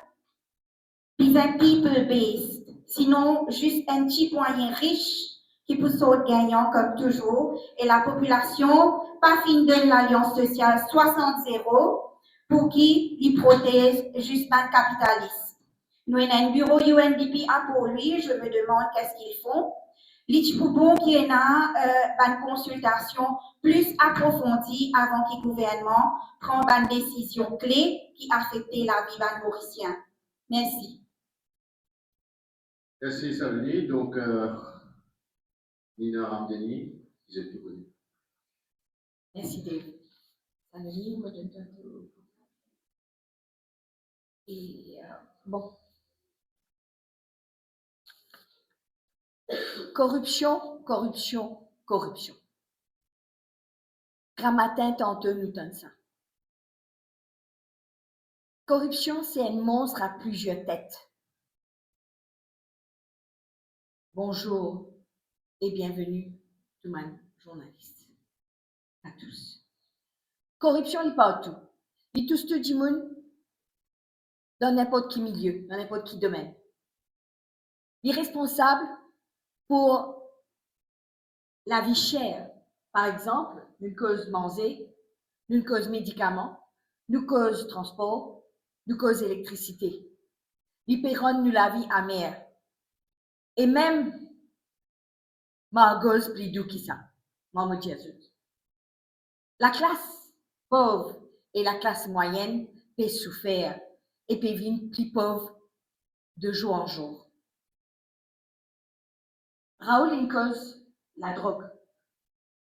est people-based. Sinon, juste un petit moyen riche qui peut sauter gagnant comme toujours. Et la population, pas fin de l'Alliance sociale 60-0 pour qui il protège juste un capitaliste. Nous avons un bureau UNDP pour lui. Je me demande qu'est-ce qu'ils font. Il faut bon qu'il y ait une consultation plus approfondie avant que le gouvernement prenne une décision clé qui affecte la vie des Mauriciens. Merci. Merci Saloni. Donc, Nina Ramdeni, vous êtes plus connue. Merci Dave. Saloni, moi je donne et bon. Corruption, corruption, corruption. Gramatin tantôt nous donne ça. Corruption, c'est un monstre à plusieurs têtes. Bonjour et bienvenue, tout le monde, journaliste. À tous. Corruption, il partout. Il touche tout le monde dans n'importe quel milieu, dans n'importe quel domaine. Il est responsable pour la vie chère. Par exemple, une cause manger, une cause médicaments, une cause transport, une cause électricité. Il paieront nous la vie amère. Et même, Margos plus doux qui ça. Maman Jésus. La classe pauvre et la classe moyenne peut souffrir et peut vivre plus pauvre de jour en jour. Raoul une cause, la drogue.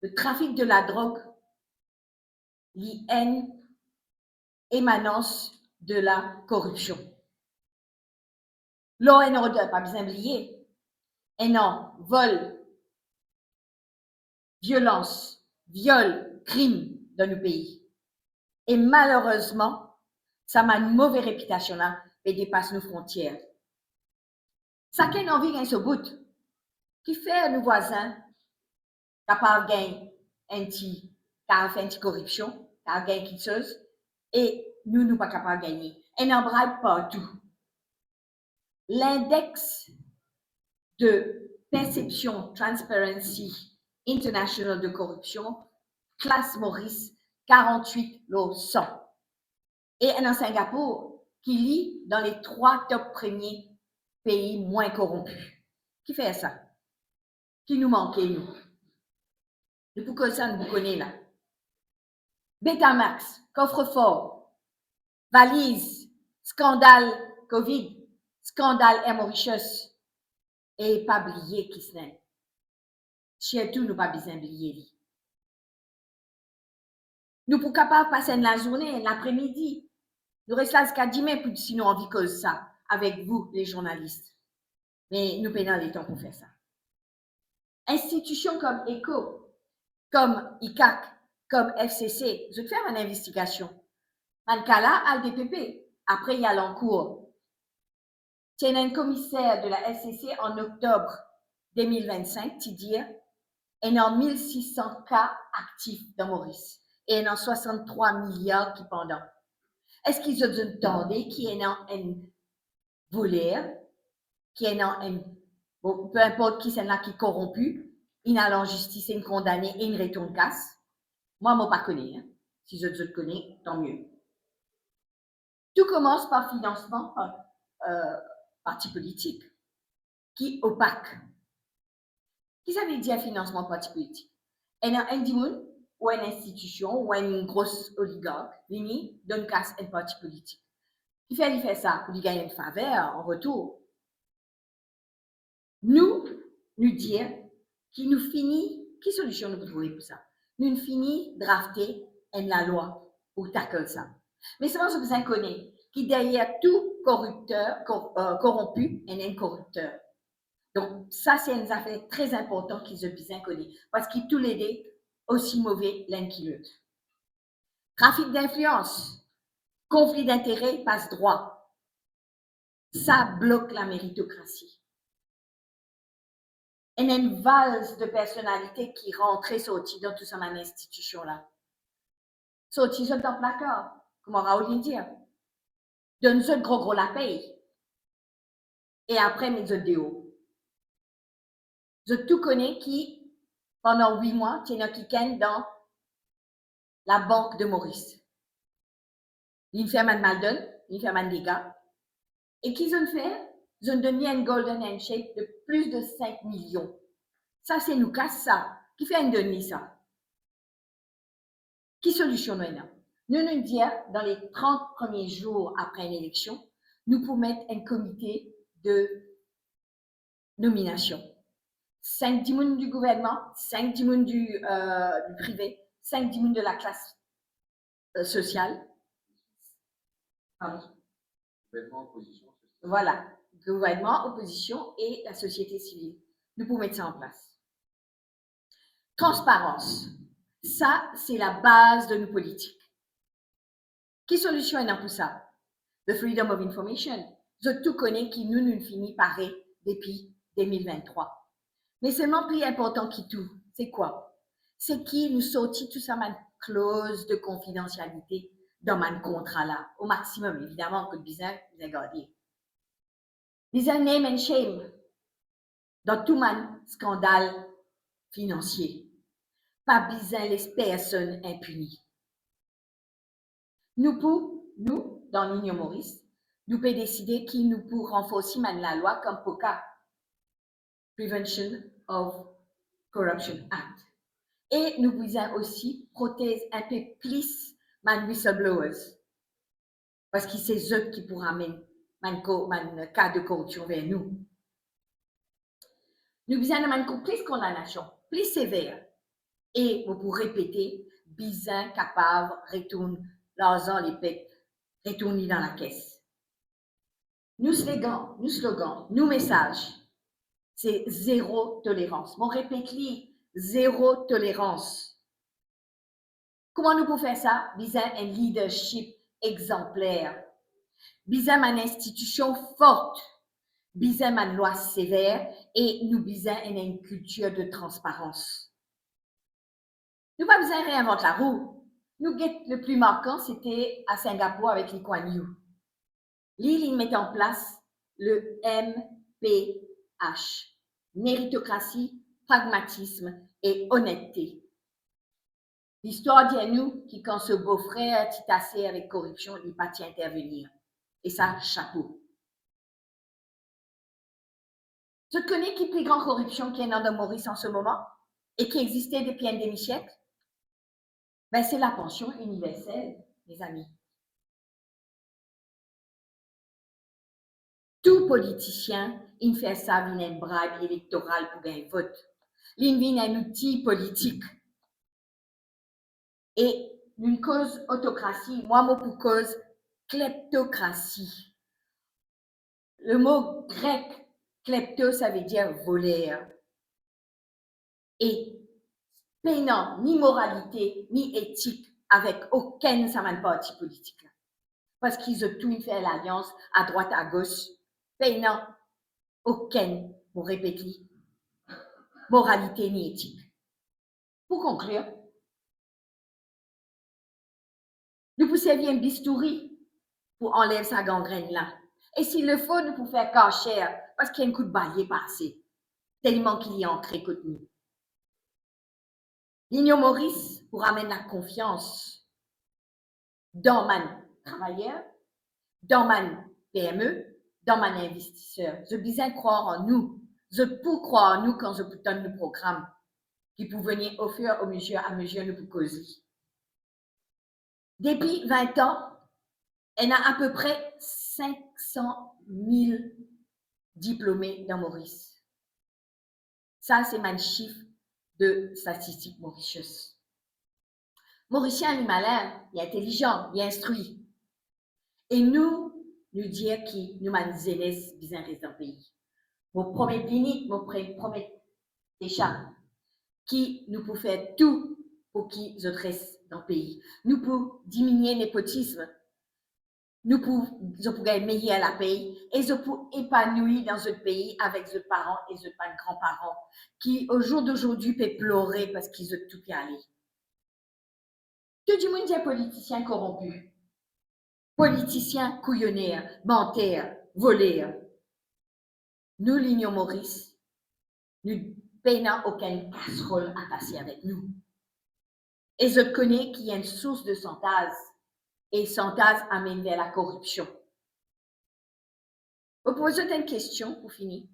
Le trafic de la drogue, l'IN, émanence de la corruption. L'ONRD, pas besoin d'oublier. Et non, vol, violence, viol, crime dans nos pays. Et malheureusement, ça a une mauvaise réputation là et dépasse nos frontières. Ça qui a envie de ce bout, qui fait nos voisins capable de gagner un petit, corruption, qui a gagné quelque chose, et nous, nous pas capables de gagner. Et on braille partout. L'index de perception Transparency International de corruption classe Maurice 48 sur 100. Et en Singapour, qui lit dans les 3 top premiers pays moins corrompus. Qui fait ça? Qui nous manque, nous? Depuis que ça, nous connaissons là. Betamax, coffre-fort, valise, scandale COVID, scandale Air Mauritius, et pas oublier qui se n'est. Surtout, nous pas besoin oublier. Nous pour capable passer la journée, l'après-midi. Nous restons là jusqu'à 10 mai, sinon on vit que ça, avec vous, les journalistes. Mais nous payons les temps pour faire ça. Institutions comme ECO, comme ICAC, comme FCC, je vais faire une investigation. Dans le cas là, ALDPP, après il y a l'encours. C'est un commissaire de la FCC en octobre 2025 qui dit qu'il y a 1600 cas actifs dans Maurice et il y a 63 milliards qui pendant. Est-ce qu'ils ont entendu qu'il y a un voleur, qu'il y a un Bon, peu importe qui c'est là qui est corrompu, il a en justice, il est condamné et il retourne casse. Moi, je ne pas connais. Hein. Si je te connais, tant mieux. Tout commence par financement par parti politique, qui est opaque. Qu'est-ce que ça veut dire financement parti politique? Il y a un dimoun ou une institution ou une grosse oligarque qui donne casse à un parti politique. Il fait ça pour lui gagner une faveur en retour. Nous dire qui nous finit, quelle solution nous trouvons pour ça? Nous finit drafter la loi pour tackle ça. Mais seulement je vous en connais, qui derrière tout corrupteur, corrompu, il y a un corrupteur. Donc, ça, c'est une affaire très importante qu'ils ont bien connu, parce qu'ils tous les deux aussi mauvais l'un que l'autre. Trafic d'influence, conflit d'intérêts, passe droit. Ça bloque la méritocratie. Il y a une valse de personnalités qui rentrent et sortent dans toute cette institution-là. Sortir dans le placard, comme Raoul dit. Donne ce gros la paye. Et après, mes autres déos. Je tout connais qui, pendant 8 mois, tient un week-end dans la banque de Maurice. Il fait un mal il fait un dégât. Et qu'ils ont fait? Ils ont donné un golden handshake de plus de 5 millions. Ça, c'est nous casse ça. Qui fait un demi ça? Qui solution nous a? Nous dire, dans les 30 premiers jours après une élection, nous pouvons mettre un comité de nomination. 5 dimoun du gouvernement, 5 dimoun du privé, 5 dimoun de la classe sociale. Pardon. Gouvernement, opposition. Voilà, gouvernement, opposition et la société civile. Nous pouvons mettre ça en place. Transparence. Ça, c'est la base de nos politiques. Quelle solution est dans tout ça? The freedom of information. Je tout connais qui nous finit par depuis 2023. Mais seulement plus important que tout, c'est quoi? C'est qui nous sortit tout ça, une clause de confidentialité dans mon contrat là, au maximum, évidemment, que le business vous a gardé. Ils ont name and shame dans tout mon scandale financier. Pas besoin les personnes impunies. Nous, dans l'Union Maurice, nous pouvons décider qui nous pour renforcer la loi comme POCA, Prevention of Corruption Act. Et nous pouvons aussi protéger un peu plus les whistleblowers, parce que c'est eux qui pourront amener un cas de corruption vers nous. Nous besoin de plus condamnation, plus sévère. Et vous pouvez répéter, besoin capable, retourne l'argent, les pètes, retourne dans la caisse. Nous slogans, nous messages, c'est zéro tolérance. Mon répète-li, zéro tolérance. Comment nous pouvons faire ça? Besoin un leadership exemplaire. Besoin une institution forte. Besoin une loi sévère et nous besoin une culture de transparence. Nous pas besoin de réinventer la roue. Nous, le plus marquant, c'était à Singapour avec Lee Kuan Yew. Il met en place le MPH, méritocratie, pragmatisme et honnêteté. L'histoire dit à nous que quand ce beau-frère est tassé avec corruption, il n'est pas intervenir. Et ça, chapeau. Je connais qui plus grande corruption qu'il y a dans Maurice en ce moment et qui existait depuis un demi-siècle? Ben, c'est la pension universelle, mes amis. Tout politicien, il fait ça, il a une bribe électorale pour gagner vote. Il a un outil politique. Et une cause autocratie, moi, pour cause kleptocratie. Le mot grec, klepto, ça veut dire voleur. Et peinant ni moralité, ni éthique avec aucun parti politique. Parce qu'ils ont tout fait l'alliance à droite, à gauche, peinant aucun, pour répéter, moralité ni éthique. Pour conclure, nous pouvons servir un bistouri pour enlever sa gangrène là. Et s'il le faut, nous pouvons faire cacher parce qu'il y a un coup de balai passé. tellement qu'il y a ancré côté nous. L'Union Maurice pour amener la confiance dans man travailleur, dans man PME, dans man investisseur. Je besoin croire en nous. Je peux croire en nous quand je peux donner le programme qui peut venir au fur et à mesure nous peut causer. Depuis 20 ans, il y a à peu près 500 000 diplômés dans Maurice. Ça, c'est mon chiffre de statistiques mauritieuses. Mauricien, il est malin, il est intelligent, il est instruit. Et nous dire qui nous sommes zélés bien dans le pays. Mon premier clinique, mon premier déjà, qui nous peut faire tout pour qu'ils restent dans le pays. Nous pouvons diminuer le népotisme. Nous pouvons gagner la paix et je peux épanouir dans ce pays avec ses parents et ses grands-parents qui, au jour d'aujourd'hui, peuvent pleurer parce qu'ils ont tout allé. Tout le monde dit politicien corrompu, politicien couillonnaire, menteur, voleur. Nous, l'Union Maurice, nous n'avons aucune casserole à passer avec nous. Et je connais qu'il y a une source de chantage. Et chantage amène vers la corruption. Vous posez une question pour finir.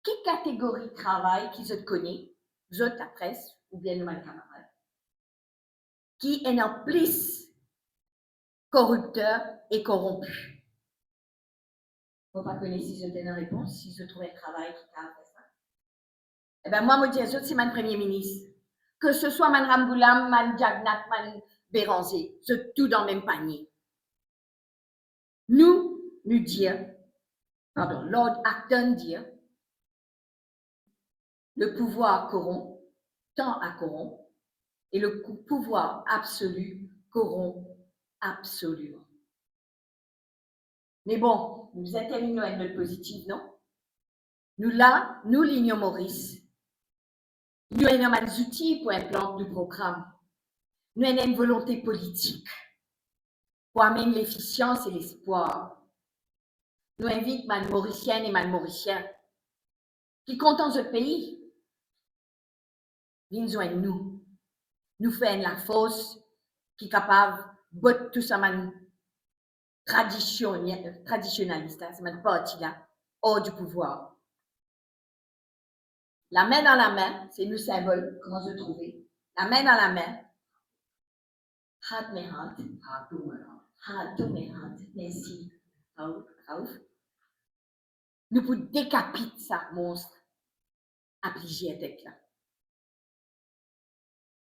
Quelle catégorie de travail qui vous connaissez, vous la presse ou bien le camarade, qui est en plus corrupteur et corrompu? Vous ne connaissez pas si je donne une réponse, si je trouve un travail qui a fait ça. Eh bien, moi, je dis, c'est mon premier ministre. Que ce soit man Ramgoulam, man Jagnat, man Béranger, c'est tout dans le même panier. Nous dire, pardon, Lord Acton dire, le pouvoir corrompt, tend à corrompre, et le pouvoir absolu corrompt absolument. Mais bon, nous intervenons à une note positive, non? Nous là, nous l'Union Maurice, nous avons des outils pour implanter du programme. Nous avons une volonté politique pour amener l'efficience et l'espoir. Nous invitons les Mauriciennes et les Mauriciens qui comptent dans ce pays. Ils nous joignent nous. Nous faisons la force qui est capable de battre tout ça, traditionnaliste, c'est mon parti-là, hors du pouvoir. La main dans la main, c'est le symbole qu'on se trouver. La main dans la main. Hand me hand. Hand to me hand. Merci. Raouf. Nous pouvons décapiter ça, monstre, à plier avec là.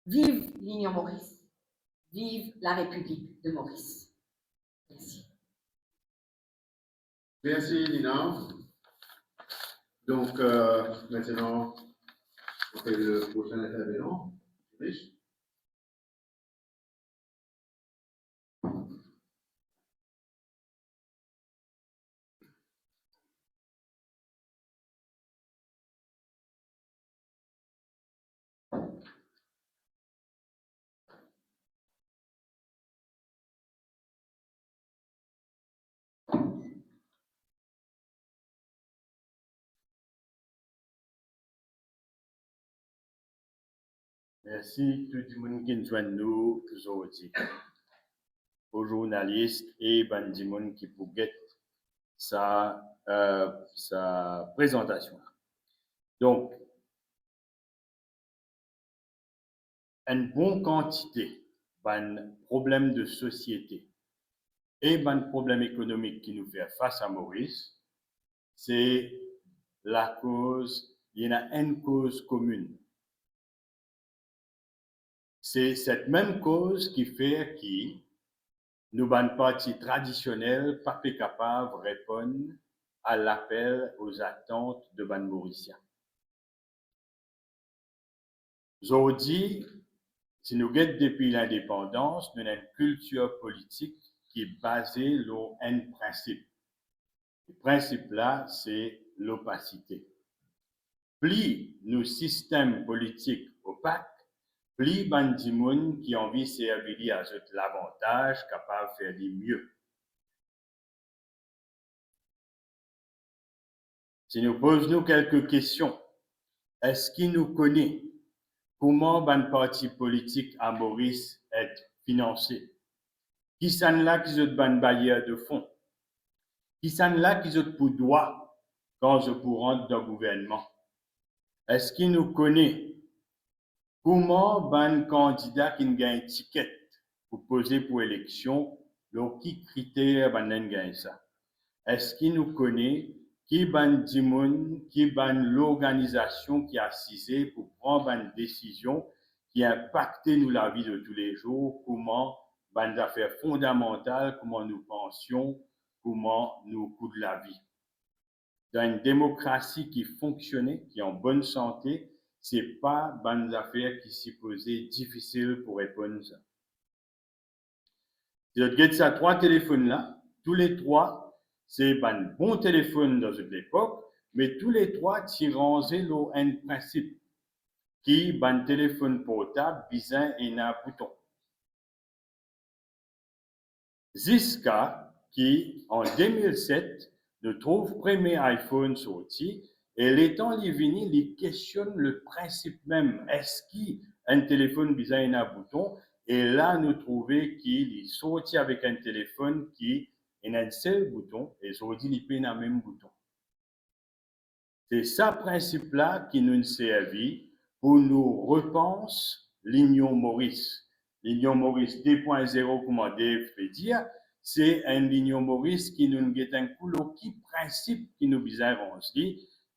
Vive l'Union Maurice. Vive la République de Maurice. Merci. Merci, Nina. Donc, maintenant, on fait le prochain intervenant. Riche. Merci tout le monde qui nous joint nous aujourd'hui. Aux journalistes et les gens qui pourraient sa présentation. Donc, une bonne quantité de problèmes de société et de problèmes économiques qui nous fait face à Maurice, c'est la cause, il y en a une cause commune. C'est cette même cause qui fait que nous, ban parti traditionnel, pas capable de répondre à l'appel aux attentes de ban Mauriciens. Aujourd'hui, si nous regardons depuis l'indépendance, nous avons une culture politique qui est basée sur un principe. Le principe là, c'est l'opacité. Plus nos systèmes politiques opaques, plus de monde qui ont envie de servir à l'avantage, capable de faire du mieux. Si nous posons quelques questions, est-ce qu'il nous connaît? Comment un parti politique à Maurice est financé? Qui sont là qui ont une barrière de fonds? Qui sont là qui ont pour droit quand je pour rentrer dans le gouvernement? Est-ce qu'il nous connaît? Comment un candidat qui gagne un ticket pour poser pour élection, donc qui critères gagne ça? Est-ce qu'il nous connaît? Qui ban Dimon, qui ban l'organisation qui a assisé pour prendre une décision qui impacte nous la vie de tous les jours, comment ban affaires fondamentales, comment nous pensions, comment nous coûte la vie. Dans une démocratie qui fonctionnait, qui est en bonne santé, c'est pas ban affaires qui s'y posaient difficile pour répondre ça. Si vous regardez ces 3 téléphones là, tous les 3 c'est un bon téléphone dans cette époque, mais tous les 3 tirent un principe qui est un téléphone portable bizarre et un bouton. Ziska, qui en 2007 nous trouve premier iPhone sorti, et les temps les vini, il questionne le principe même. Est-ce qu'un téléphone bizarre et un bouton? Et là, nous trouvons qu'il est sorti avec un téléphone qui a un seul bouton et aujourd'hui, il peut avoir le même bouton. C'est ça principe-là qui nous servi pour nous repenser l'Union Maurice. L'Union Maurice 2.0, comme Dave peut dire, c'est une Union Maurice qui nous get un coup qui principe qui nous bizarre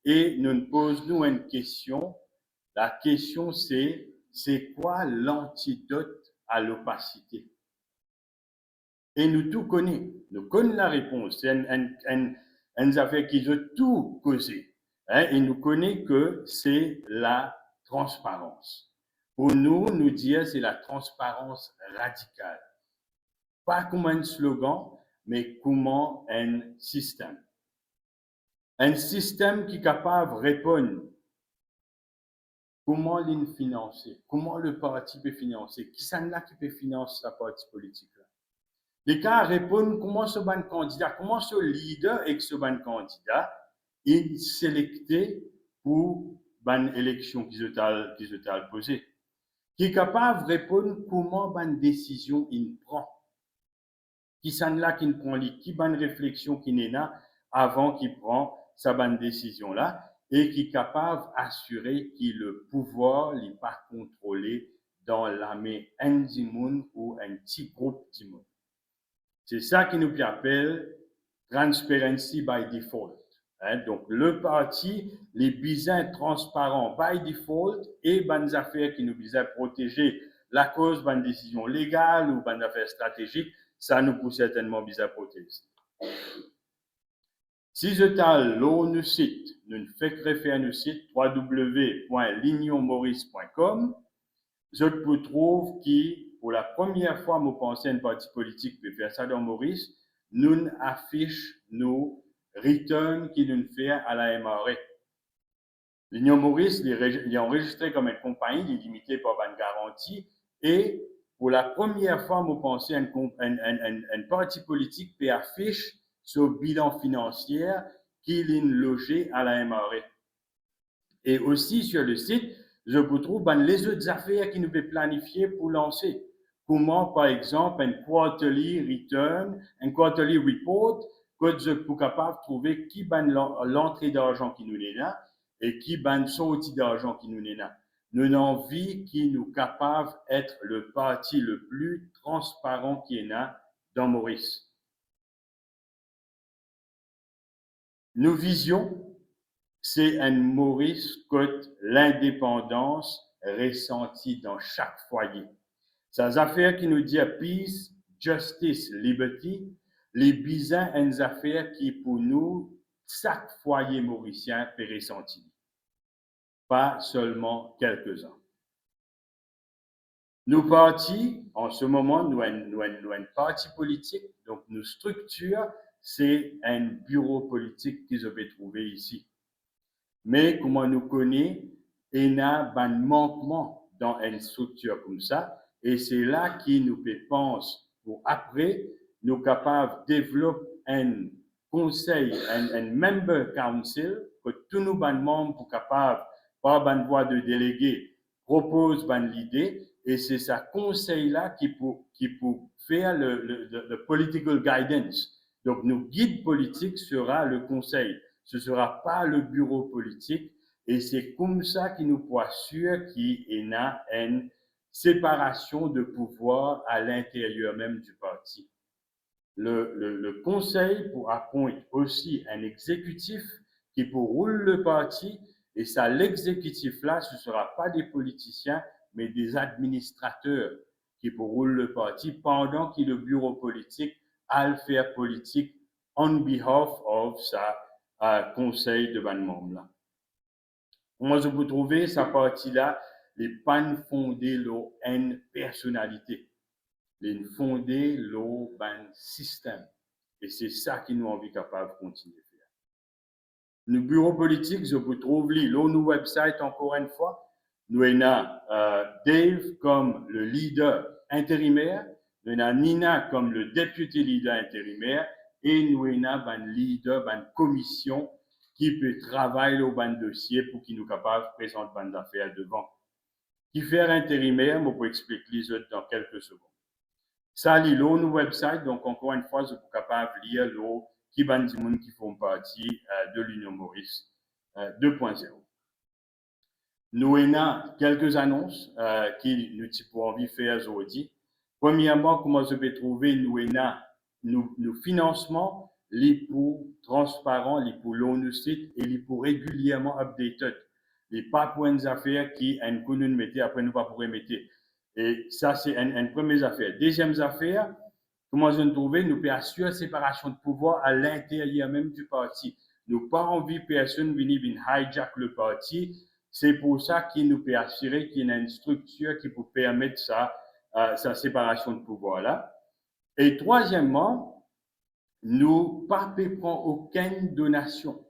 et nous pose une question. La question c'est quoi l'antidote à l'opacité? Et nous tout connaissons. Nous connaissons la réponse. C'est une affaire qui veut tout causer. Et nous connaissons que c'est la transparence. Pour nous dire c'est la transparence radicale. Pas comme un slogan, mais comme un système. Un système qui est capable de répondre. Comment l'in financer? Comment le parti peut financer? Qui sont là qui peut financer sa parti politique là? Les cas répondent comment ce ban candidat, comment ce leader et ce ban candidat est sélecté pour ban élection qui se t'a posé. Qui est capable de répondre comment ban décision il prend. Qui sont là qui prend qui ban réflexion qui n'est là avant qu'il prend sa ban décision là et qui est capable d'assurer que le pouvoir n'est pas contrôlé dans la main un monde ou un petit groupe de monde. C'est ça qui nous appelle transparency by default. Donc, le parti, les besoins transparents by default et bonnes affaires qui nous visent à protéger la cause d'une décision légale ou d'une affaire stratégique, ça nous pousse certainement à protéger. Si je t'ai l'autre site, nous fait référer à notre site www.linionmaurice.com, je peux trouver qui, pour la première fois, je pense à un parti politique peut faire ça dans Maurice, nous affiche nos returns qui nous fait à la MRE. L'Union Maurice est enregistré comme une compagnie, il est limité par une garantie, et pour la première fois, je pense à un parti politique peut affiche ce bilan financier qu'il est logé à la MRE. Et aussi sur le site, je vous trouve les autres affaires qui nous peuvent planifier pour lancer. Comment, par exemple, un quarterly return, un quarterly report, que je suis capable de trouver qui ban l'entrée d'argent qui nous est là et qui ban sortie d'argent qui nous est là. Nous avons envie qui nous capable d'être le parti le plus transparent qui est là dans Maurice. Nos visions, c'est un Maurice côte l'indépendance ressentie dans chaque foyer. Ces affaires qui nous disent peace, justice, liberty, les besoins une affaire qui pour nous, chaque foyer mauricien peut ressentir. Pas seulement quelques-uns. Nos partis, en ce moment, nous un parti politique, donc nos structures, c'est un bureau politique qu'ils ont trouvé ici. Mais comme on nous connaît, il y a un manquement dans une structure comme ça, et c'est là qu'il nous pense pour après, nous capables de développer un conseil, un member council, que tous nos membres sont capables, par une voie de délégué, proposent l'idée, et c'est ce conseil-là qui peut faire le political guidance. Donc, nos guides politiques sera le conseil. Ce ne sera pas le bureau politique. Et c'est comme ça qu'il nous peut assurer qu'il y a une séparation de pouvoir à l'intérieur même du parti. Le conseil pour appointer aussi un exécutif qui pour rouler le parti, et ça, l'exécutif-là, ce ne sera pas des politiciens, mais des administrateurs qui pour rouler le parti pendant que le bureau politique a le faire politique on behalf of sa conseil de ban membre. Moi, je peux trouver sa partie-là, les pas fondés leur une personnalité, les fondés leur système. Et c'est ça qui nous envie capable de continuer à faire. Le bureau politique, je peux trouver nos website encore une fois. Nous avons Dave comme le leader intérimaire, nous avons Nina comme le député leader intérimaire, et nous avons un leader, une commission qui peut travailler au dossier pour qu'il nous capable de présenter une affaire devant. Qui fait intérimaire, je peux expliquer les autres dans quelques secondes. Ça, lit nos website, donc encore une fois, je suis capable de lire qui ban du monde qui font partie de l'Union Maurice 2.0. Nous avons quelques annonces qui nous avons envie de faire aujourd'hui. Premièrement, comment je peux trouver nos financements, les pour transparents, les pour l'ONU site et les pour régulièrement updated. Les pas pour une affaire qui un coup nous mettez, après nous pas pour mettre. Et ça, c'est une première affaire. Deuxième affaire, comment je nous trouver, nous pouvons assurer la séparation de pouvoir à l'intérieur même du parti. Nous pas envie personne venir hijack le parti. C'est pour ça qu'il nous peut assurer qu'il y a une structure qui peut permettre sa séparation de pouvoir-là. Et troisièmement, nous pas prendre aucune donation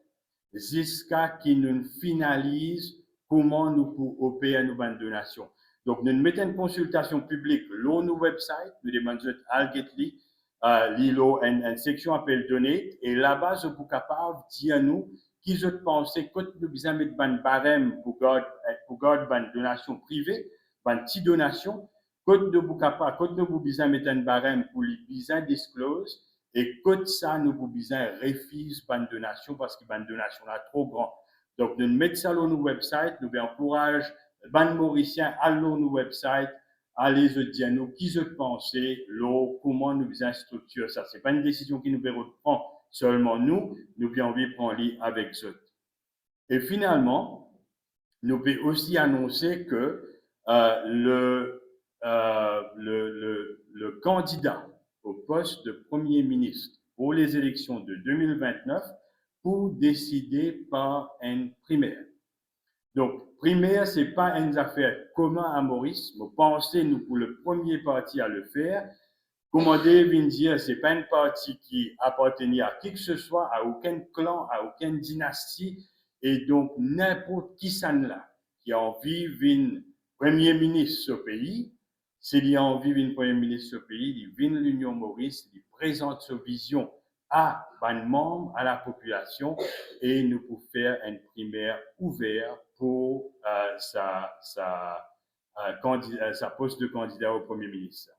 jusqu'à qu'il nous finalise comment nous pouvons opérer nos donations. Donc, nous mettons une consultation publique sur nos website, nous demandons à Algetli, une section appelle Donate, et là-bas, je suis capable de dire à nous qui je pense que nous besoin mettre un barème pour garder une donation privée, une petite donation, quand nous capable, quand nous besoin mettre un barème pour les besoins disclose, et quand ça nous besoin refuse une donation parce que une donation est trop grande. Donc, nous mettons ça sur nos website, nous encourageons les Mauriciens à nos website, à les dire nous qui je pense, comment nous besoin structurer ça. C'est pas une décision qui nous prend seulement nous bien envie de prendre avec eux. Et finalement, nous pouvons aussi annoncer que le candidat au poste de Premier ministre pour les élections de 2029 pour décider par une primaire. Donc, primaire, ce n'est pas une affaire commune à Maurice. Vous pensez, nous, pour le premier parti à le faire. Comment dire, ce n'est pas une partie qui appartenait à qui que ce soit, à aucun clan, à aucune dynastie. Et donc, n'importe qui s'en là, qui a envie de premier ministre ce pays, s'il a envie de premier ministre ce pays, il vient de l'Union Maurice, il présente sa vision à un membre, à la population, et nous pouvons faire une primaire ouverte pour sa poste de candidat au Premier ministre,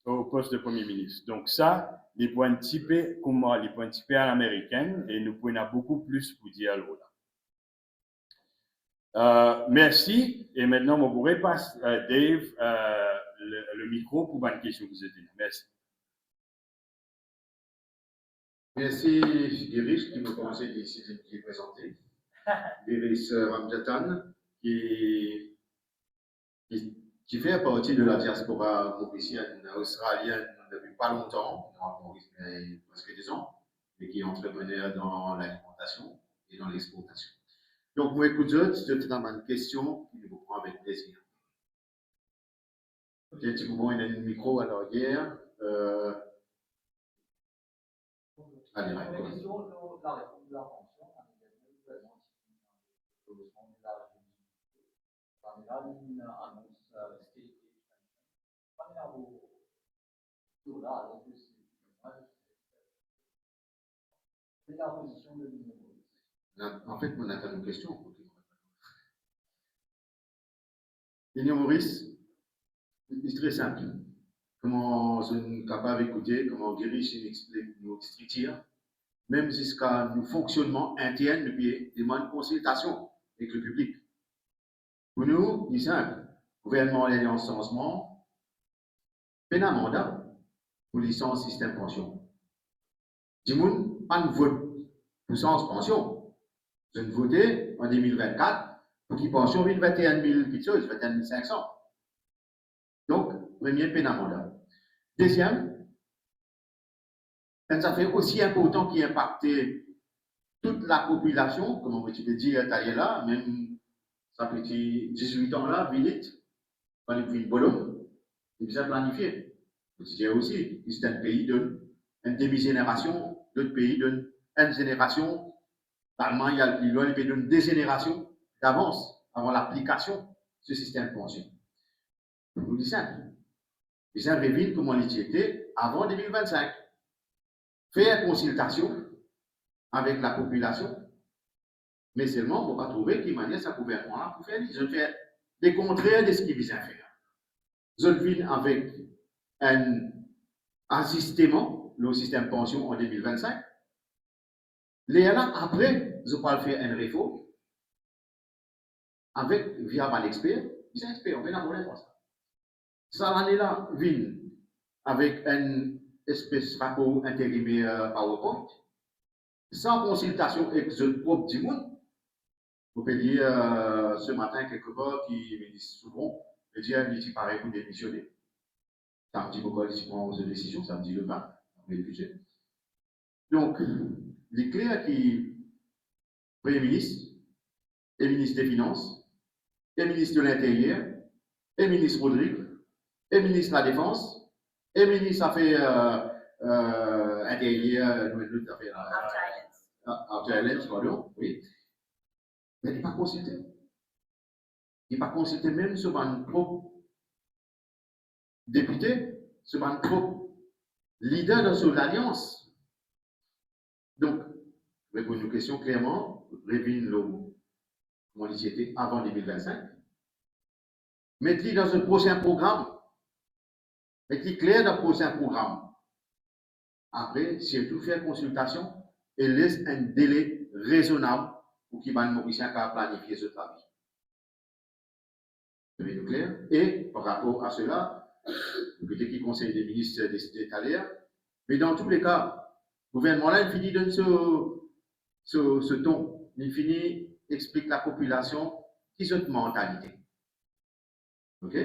au poste de Premier ministre. Donc ça, les points typés, comment les points typés à l'américaine, et nous pouvons avoir beaucoup plus pour dire là. Merci, et maintenant, on pourrait passer Dave le micro pour une question que vous avez. Merci. Merci, Iris, qui me conseille ici qui est présenté. Iris Ramjatan, qui fait partie de la diaspora mauricienne, australienne depuis pas longtemps, en Maurice, mais presque 10 ans, et qui est entrepreneur dans l'alimentation et dans l'exportation. Donc, moi, écoute, je te donne une question qui vous prend avec plaisir. Ok, tu peux prendre un micro à l'arrière. Allez, la question de la réforme de la pension, une annonce state expansion. C'est la position de l'Union Maurice. En fait, on attend une question. L'Union Maurice, c'est très simple. Comment on est capable d'écouter, comment on dirige une structure, même jusqu'à nos fonctionnements internes, depuis demande consultation avec le public. Pour nous, c'est simple. Le gouvernement est en changement, fait un mandat pour licence système pension. Du monde, pas de vote pour sens pension. Je ne votais en 2024 pour qu'il pension 21 000 choses, 21 500. Donc, premier pénamanda. Deuxième, ça fait aussi important qui impactait toute la population, comme tu peux dire, là, même ça fait 18 ans là, vite, quand il fait une bolon, il bien planifié. Je dis aussi, c'est un pays d'une demi-génération, d'autres pays d'une génération. L'Allemagne, il y a des générations d'avance avant l'application de ce système de pension. Pour nous, c'est simple. Les gens révèlent comment il était avant 2025. Faire une consultation avec la population, mais seulement on va trouver qu'il manière sa gouvernement pour faire. Ils ont fait des contraires de ce qu'ils visaient faire. Ils ont vu avec un ajustement, le système de pension en 2025. Là, après, ils vont faire une réforme avec, via un expert, ils sont experts, on va l'aborder comme ça. Ça, l'année-là, vient avec un espèce de rapport intérimaire PowerPoint, sans consultation avec le propre du monde. Vous pouvez dire ce matin, quelque part, qui me dit souvent, je dis, il paraît pour démissionner. Samedi, pourquoi il prend une décision, samedi le 20, le budget. Donc, il est clair que Premier ministre, et ministre des Finances, et ministre de l'Intérieur, et ministre Rodrigue, et ministre de la Défense, et ministre Affaires intérieures, Affaires pardon, oui. Mais il n'est pas consulté. Il n'est pas consulté même sur un propre député, sur un propre leader dans l'alliance. Donc, répondre une question clairement, Révine l'homme, comment il était avant 2025. Mettez-le dans un prochain programme. Mettez-le clair dans le prochain programme. Après, surtout faire consultation et laisse un délai raisonnable pour qu'il va Mauricien à planifier ce travail. C'est clair. Et par rapport à cela, peut-être qu'il conseille des ministres décidé tout à l'heure, mais dans tous les cas, le gouvernement-là, il finit de ce ton. Il finit explique la population qui est mentalité. OK?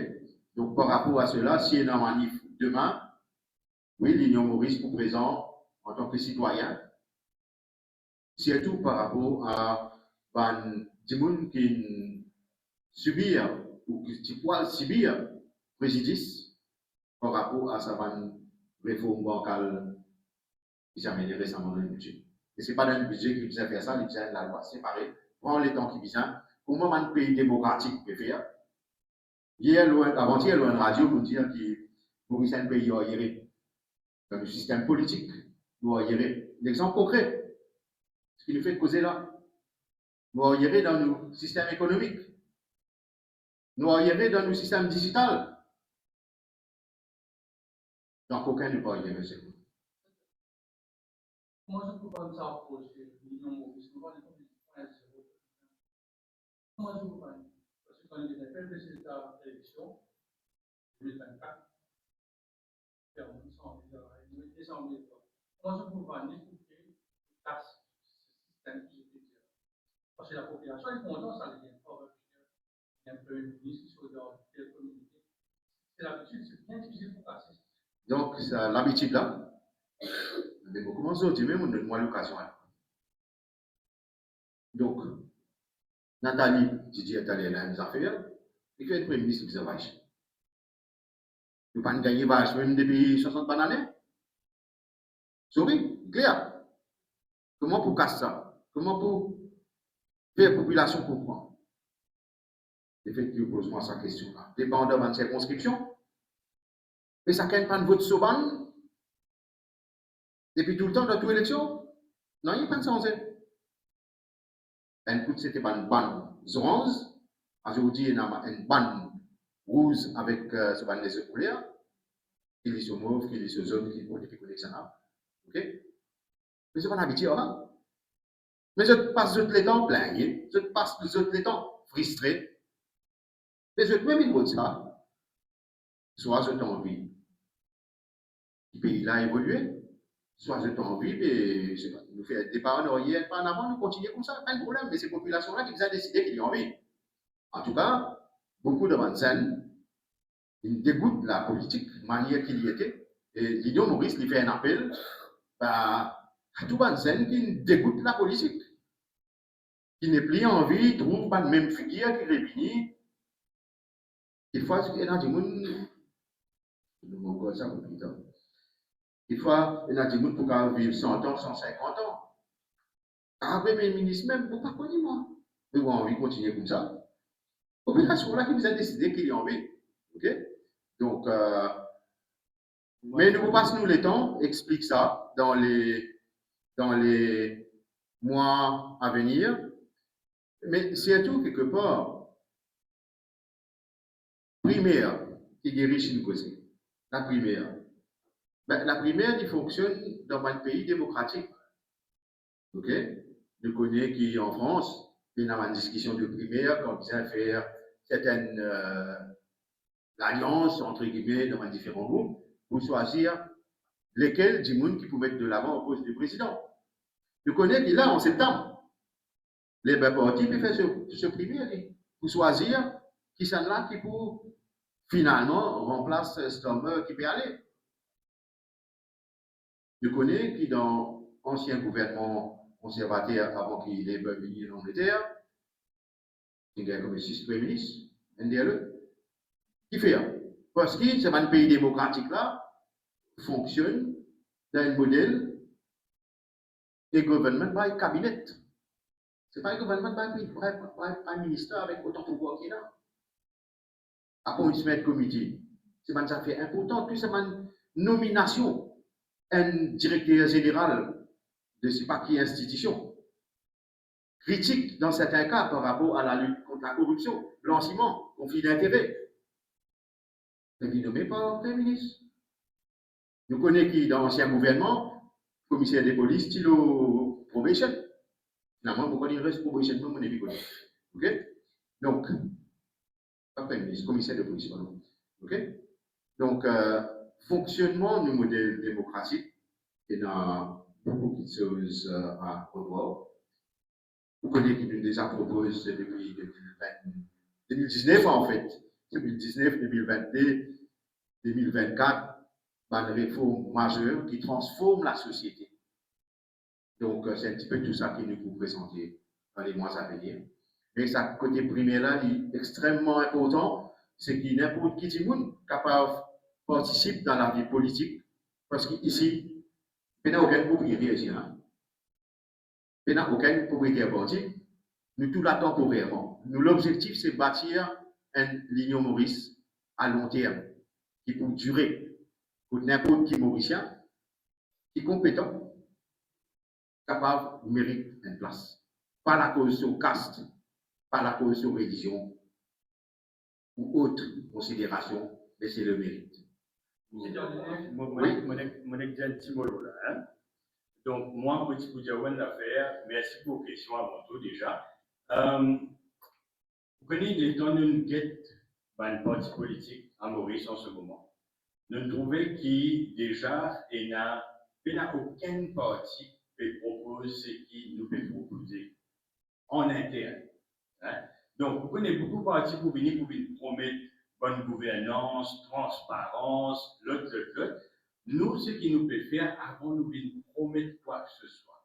Donc, par rapport à cela, si il y a une manif demain, oui, l'Union Maurice pour présent en tant que citoyen, surtout par rapport à des gens qui subissent ou qui peuvent subir préjudice par rapport à sa réforme bancale qui s'est amenée récemment dans le budget. Et ce n'est pas dans le budget qui vient faire ça, il vient de la loi séparée. Prends les temps qui viennent. Comment un pays démocratique peut faire? Avant-hier, il y a une radio pour dire que Maurice est un pays arriéré. Dans le système politique, nous arriéré. L'exemple concret, ce qui nous fait causer là. Nous arriéré dans nos systèmes économiques. Nous arriéré dans nos systèmes digital. Donc, aucun ne peut arriérer, c'est tout. Moi, je ne peux pas me s'approcher de l'Union Maurice. Moi, je ne peux pas. Parce que quand il a fait le résultat de l'élection, 2024, moi, je ne peux pas n'écouter ce système que je peux dire. Parce que la population est contente, ça devient fort. Il y a un peu une ministre qui se regarde telle communauté. C'est l'habitude, c'est bien difficile pour passer. Donc, l'habitude là, mais beaucoup moins d'autres, même on donne moins l'occasion. Donc, Nathalie, tu dis, elle est dans les affaires, et que le Premier ministre qui se vache. Nous ne pouvons pas gagner vache même depuis 60 années. Sorry, clair. Comment pour casser ça? Comment pour faire la population comprendre? Effectivement, pose-moi cette question-là. Dépendant de la circonscription, mais ça ne pas de vote soban depuis tout le temps dans toute élection. Non, il n'y a pas de sens. C'était une bande orange. Aujourd'hui, il y a une bande rouge avec ce bande les couleurs. Qui est mauve, qui est jaune, qui est collectionnable. OK? Mais je ne suis pas habitué, hein? Mais je passe les temps plein, je passe les temps frustré. Mais je même une ça. Soit je t'en envie. Le pays a évolué. Soit je t'en envie, mais je sais pas, nous faire des pas en arrière, pas en avant, nous continuer comme ça, pas de problème. Mais ces populations-là qui nous ont décidé qu'ils ont envie. En tout cas, beaucoup de Vansen, ils dégoûtent la politique, de manière qu'il y était. Et l'Union Maurice lui fait un appel à tout Vansen qui dégoûte la politique. Qui n'est plus envie, trouve pas de même figure qui réunit. Il faut qu'il y ait des gens, il faut qu'il y ait des gens pour vivre 100 ans, 150 ans. Après, mes ministres même, vous ne pas connaître moi. Ils ont envie de continuer comme ça. La population là qui vous a décidé qu'il y a envie. OK? Donc, mais nous passons le temps, explique ça dans les mois à venir. Mais surtout, quelque part, primaire qui dirige une cause. La primaire. Ben, la primaire, qui fonctionne dans un pays démocratique. OK? Nous connaissons qu'en France, il y a une discussion de primaire quand vient faire certaines alliances, entre guillemets, dans différents groupes, pour choisir lesquels du monde qui peut mettre de l'avant au poste du président. Nous connaissons qu'il là, en septembre, les partis peuvent faire ce primaire pour choisir qui sont là qui peut finalement remplacer cet homme qui peut aller. Nous connaissons qui dans l'ancien gouvernement conservateur avant qu'il ait venu en Angleterre, il y a comme 6 premiers ministres, NDLE, qui fait. Parce que c'est un pays démocratique là, fonctionne dans un modèle de gouvernement by cabinet. Ce n'est pas un gouvernement by ministère avec autant de pouvoir qu'il a. Appointment committee, c'est une affaire importante, puis c'est une nomination. Un directeur général de je ne sais pas qui institution critique dans certains cas par rapport à la lutte contre la corruption, blanchiment, conflit d'intérêts. Mais il nommé par le Premier ministre. Nous connaissons qui dans l'ancien gouvernement, commissaire des polices, Tilo Probation. Finalement, pourquoi il reste Probation, non, mon évidemment. OK? Donc, pas Premier ministre, commissaire de police, pardon. OK? Donc, fonctionnement du modèle démocratique, il y a beaucoup de choses à revoir. Vous connaissez qu'il nous déjà propose depuis 2019 en fait, 2019, 2022, 2024, une réforme majeure qui transforme la société. Donc, c'est un petit peu tout ça qui nous vous présenter dans les mois à venir. Mais ça, côté primaire là, il est extrêmement important, c'est qu'il n'importe qui du monde capable de participer dans la vie politique, parce qu'ici, il n'y a aucun propriétaire ici. Il n'y a aucun propriétaire politique. Nous tout là temporairement. Nous, l'objectif, c'est bâtir une ligne Maurice à long terme, qui peut durer pour n'importe qui Mauricien, qui est compétent, capable, mérite une place. Pas la cause sur caste, pas la cause sur religion ou autre considération, mais c'est le mérite. Oui, mon exemple, là. Donc, moi, petit coup de l'affaire, merci pour vos questions à mon tour déjà. Vous connaissez les temps de nous guette un parti politique en Maurice en ce moment. Nous trouvons qu'il déjà il n'y a aucun parti qui propose ce qu'il nous peut proposer en interne. Hein? Donc, vous connaissez beaucoup de partis pour venir promettre bonne gouvernance, transparence, l'autre. Nous, ce qui nous peut faire avant nous venir promettre quoi que ce soit,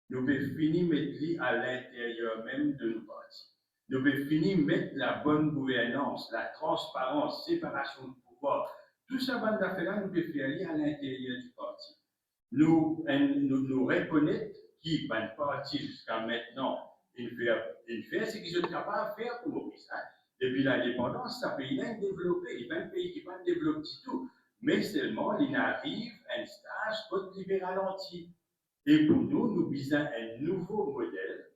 nous pouvons finir mettre à l'intérieur même de nos partis. Nous pouvons finir mettre la bonne gouvernance, la transparence, séparation de pouvoir. Tout ça, bande d'affaires, nous pouvons faire à l'intérieur du parti. Nous reconnaître qui, ben, parti jusqu'à maintenant, il fait ce qu'ils sont capables de faire pour Maurice. Hein? Depuis l'indépendance, ce pays-là est développé. Il y a un pays qui n'est pas développé du tout. Mais seulement, il arrive à un stage côté libéral anti. Et pour nous, nous visons un nouveau modèle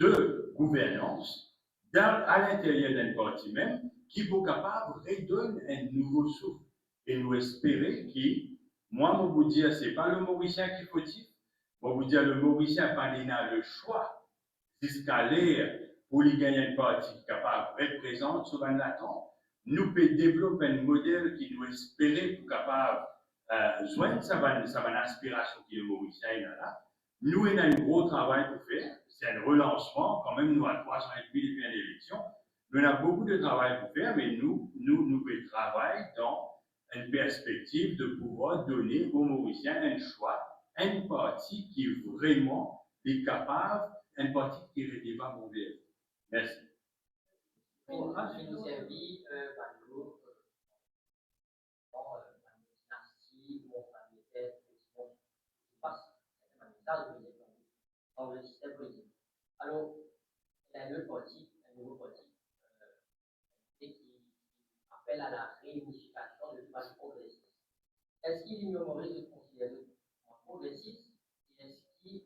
de gouvernance à l'intérieur d'un parti même qui est capable de redonner un nouveau souffle. Et nous espérons que, moi, je vous dire, ce n'est pas le Mauricien qui est fautif. Je vous dire, le Mauricien n'a le choix jusqu'à l'air pour lui gagner un parti capable de représenter ce latin. Nous pouvons développer un modèle qui nous espérer pour capable joindre sa aspiration qui est le Mauricien là. Nous, on a un gros travail pour faire. C'est un relancement, quand même, nous, à 300 et puis depuis une élection. Nous, on a beaucoup de travail pour faire, mais nous pouvons travailler dans une perspective de pouvoir donner aux Mauriciens un choix, un parti qui vraiment est capable, un parti qui est débat mondial. Merci. Pour nous servir, par nous, dynastie, ou passe dans le système politique. Alors, il y a un nouveau parti qui appelle à la réunification de l'image progressiste. Est-ce qu'il Union Maurice se considère comme progressiste et est-ce qu'il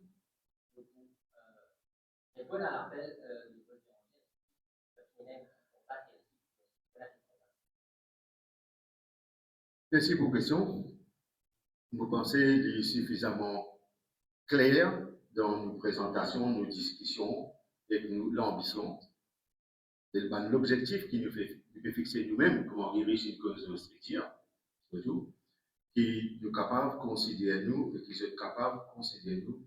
répond à l'appel du peuple français? Merci pour la question. Vous pensez qu'il est suffisamment clair dans nos présentations, nos discussions et l'ambition. L'objectif qui nous fait fixer nous-mêmes, comment arriver sur une cause de structure, surtout, qui nous capable de considérer nous et qui sont capables de considérer nous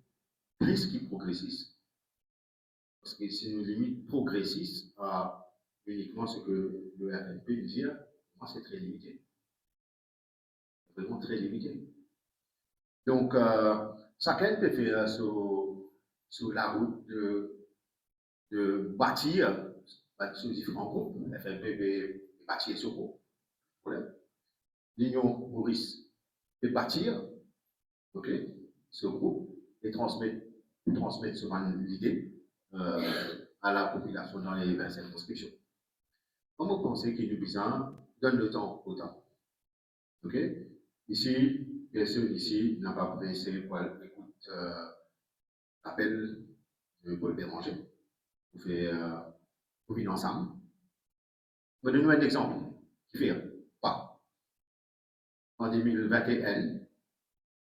plus qu'ils progressistes. Parce que si nous limitons progressistes à uniquement ce que le RNP nous dit, moi c'est très limité. Vraiment très limité. Donc, chacun peut faire sur la route de bâtir sur différents groupes. Le FNP peut bâtir sur groupe. L'Union Maurice peut bâtir ce groupe et transmettre l'idée à la population dans les 20 circonscriptions. Comment penser qu'il nous besoin donne le temps au temps. Ici, bien sûr, ici, n'a pas pressé pour écouter l'appel de Paul Béranger. Vous faites pour venir ensemble. Je vais donner un exemple qui fait pas. En 2021,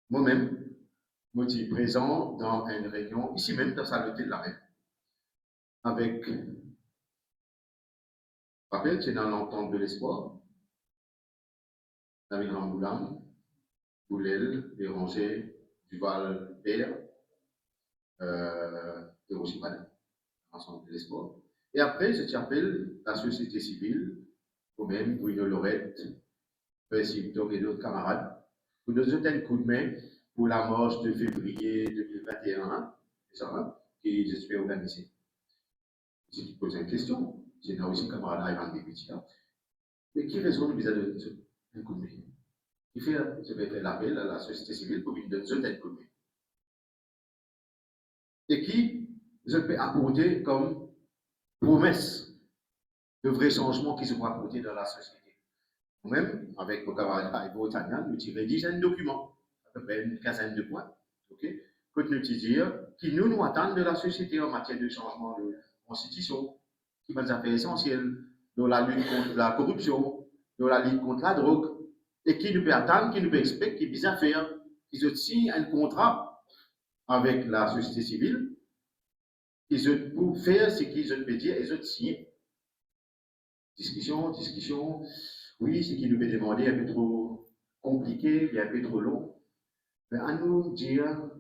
moi-même, je suis présent dans une réunion, ici même, dans sa lotée de la reine, avec, rappelle, c'est dans l'entente de l'espoir, avec Ramboulam, Boulel, Béranger, Duval, Père, et aussi ensemble de l'espoir. Et après, je t'appelle la société civile, vous-même, Bruno Lorette, Victor et d'autres camarades, pour nous donner un coup de main pour la marche de février 2021, qui j'espère organiser. Si tu poses une question, j'ai là aussi camarade Ivan Député, mais qui raison nous besoin d'un coup de main? Qui fait, je vais faire l'appel à la société civile pour nous donner un coup de main. Et qui je peux apporter comme promesse de vrais changements qui seront apportés dans la société. Nous-mêmes, avec mon camarade Ivo Tanyan, nous rédigeons un document, à peu près une quinzaine de points, que nous dire qui nous attendent de la société en matière de changement de constitution, qui va être essentiel dans la lutte contre la corruption, dans la lutte contre la drogue, et qui nous peut attendre, qui nous peut expecter, qui peut faire, qui se signe un contrat avec la société civile, ils pour faire ce qu'ils ont pu dire, ils ont signé. Discussion, oui, ce qui nous peut demander un peu trop compliqué, et un peu trop long. Mais à nous dire,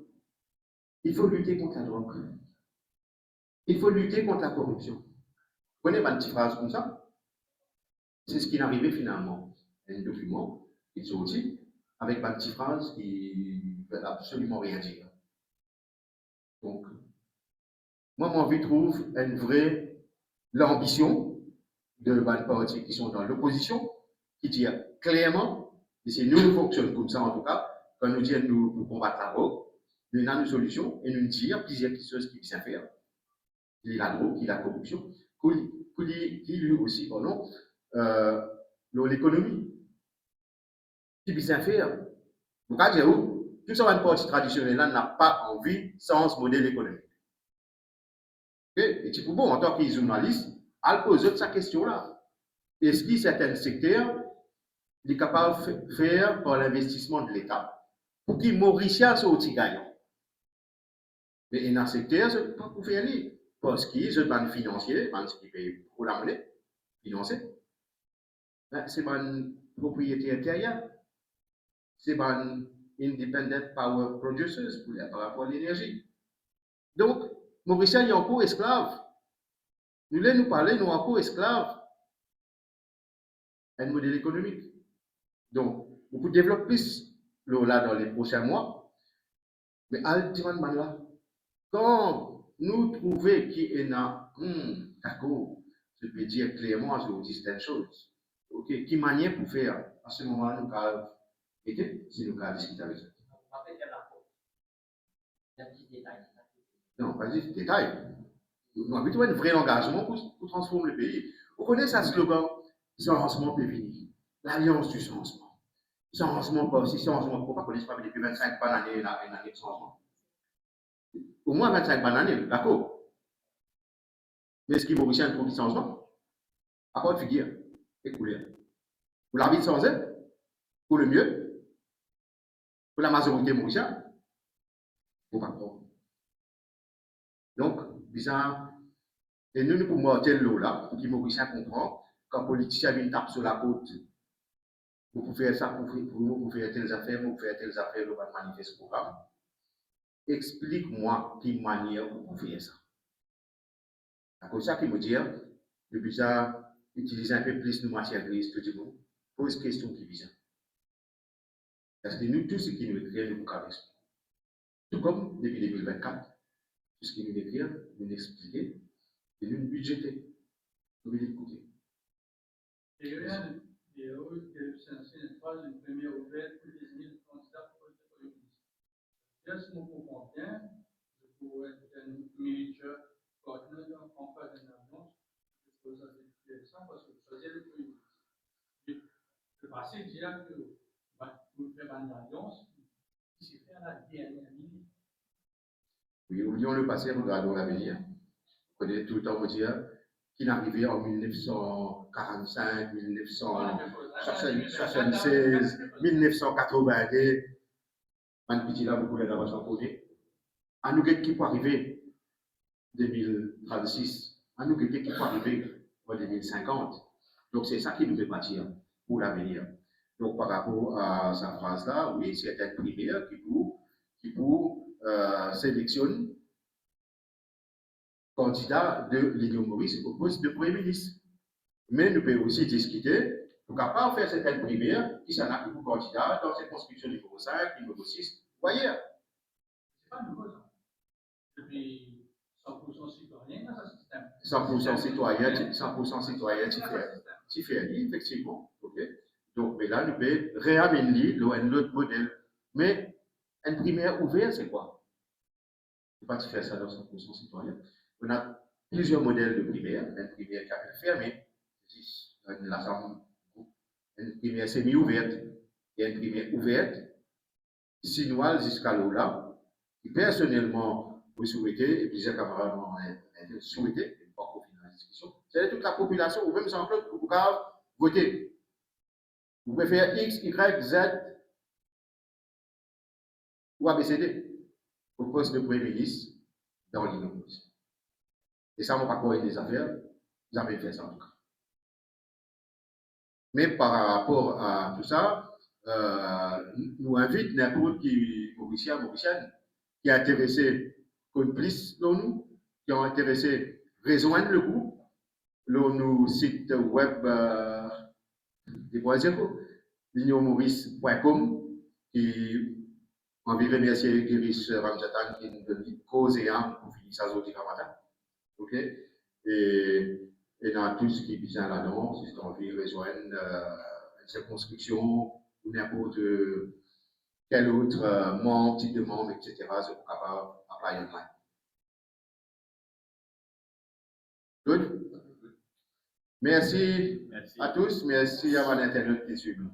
il faut lutter contre la drogue. Il faut lutter contre la corruption. Vous connaissez ma petite phrase comme ça? C'est ce qui est arrivé finalement. Un document qui est sorti avec ma petite phrase qui ne veut absolument rien dire. Donc, moi, mon envie trouve une vraie l'ambition de partis qui sont dans l'opposition, qui dit clairement, et c'est nous qui fonctionnons comme ça en tout cas, quand nous disons nous pour combattre la drogue, nous avons une solution et nous disons plusieurs choses qui vient faire. Il y a la drogue, il y a la corruption, qui lui aussi, pardon, l'économie. Qui vient faire. Vous voyez où tout ça, un parti traditionnel là n'a pas envie sans modèle économique. Et tu peux, bon, en tant que journaliste, à poser cette question-là. Est-ce que certains secteurs sont capables de faire par l'investissement de l'État pour que les Mauriciens soient aussi gagnants? Mais dans ce secteur, ce n'est pas pour faire ça. Parce qu'ils sont des financiers, qui payent pour la monnaie, financée. C'est une propriété intérieure. C'est une independent power producers par rapport à l'énergie. Donc, Mauriciens, il y a encore esclaves. Nous allons nous parler, nous encore esclaves. Un modèle économique. Donc, vous pouvez développer plus là dans les prochains mois. Mais ultimement, là, quand nous trouvons qu'il y a d'accord, je peux dire clairement, je vous dis certaines choses. Ok, qui manière pour faire à ce moment-là, nous avons été, si nous avons discuté avec eux. Non, pas juste détail. Nous avons un vrai engagement pour transformer le pays. Vous connaissez ce slogan, changement peut venir. L'alliance du changement. Changement pas aussi, changement pas qu'on pas depuis 25 années, une année de changement. Au moins 25 années, d'accord. Mais est-ce qu'il Mauricien trouve du changement? À part de figure et couleur. Vous l'avez changé pour le mieux, pour la majorité mauricienne, pour pas trop. Donc, bizarre. Et nous, nous pouvons tel lot là, pour que les Mauriciens comprennent, quand les politiciens viennent taper sur la côte, pour faire ça, pour faire telles affaires, pour faire telles affaires, on va manifester ce programme. Explique-moi quelle manière vous pouvez faire ça. C'est ça qui me dit, depuis ça, utiliser un peu plus de matière grise, tout le monde, pose question qui vise. Parce que nous, tout ce qui nous écrit, nous pouvons expliquer. Tout comme depuis 2024, tout ce qui nous écrit, nous expliquer, et nous budgéter. Nous l'écouter. Et rien de haut de Saint-Cyr, une première ouverte pour désigner le candidat pour le Premier ministre. Si je comprends bien, je pourrais être un manager coordinateur en face d'une annonce. Je trouve ça intéressant parce que vous choisissez le Premier ministre. Le passé dit que vous faites une alliance qui s'est faite à la dernière minute. Oui, oublions le passé, regardons l'avenir. Vous connaissez tout le temps vous dire qu'il arrivait en 1945, 1976, 1982. Un petit là, beaucoup d'interventions posées. À nous, qui peut arriver en 2036, à nous, qui peut arriver en 2050. Donc, c'est ça qui nous fait bâtir pour l'avenir. Donc, par rapport à sa phrase-là, oui, c'est un primaire qui pour sélectionner candidat de l'Union Maurice au poste de Premier ministre. Mais nous pouvons aussi discuter, nous ne pouvons pas faire certaines primaires qui s'en a pour candidat dans cette conscription numéro 5, numéro 6, ou ailleurs. C'est pas nouveau, ça. Depuis 100% citoyen, ça système. 100% citoyen, tu fais effectivement. Okay? Donc, mais là, nous pouvons réamener un autre modèle. Mais un primaire ouvert, c'est quoi? Il ne faut pas faire ça dans 100% citoyen. On a plusieurs modèles de primaire. Un primaire qui a été fermé, une primaire semi-ouverte et une primaire ouverte, signal jusqu'à là, qui personnellement vous souhaitez, et plusieurs camarades m'ont souhaité, et pas qu'au final de la discussion, c'est toute la population, ou même sans club, pour vous voter. Vous pouvez faire X, Y, Z ou ABCD au poste de Premier ministre dans l'Union. Et ça, mon rapport avec les affaires, vous avez fait ça en tout cas. Mais par rapport à tout ça, nous invite n'importe qui, Mauricien, qui est intéressé complice dans nous, qui ont intéressé rejoindre le groupe, nos sites web des voisins, l'unionmaurice.com, qui on veut remercier Girish Ramjatan qui nous donne cause et âme pour finir ça aujourd'hui matin. Ok? Et dans tout ce qui est bien là-dedans, si tu as envie de rejoindre une circonscription ou n'importe quel autre membre, type de membre, etc., c'est pour capable d'appliquer online. Good? Merci à tous, merci à mon internet qui suit nous.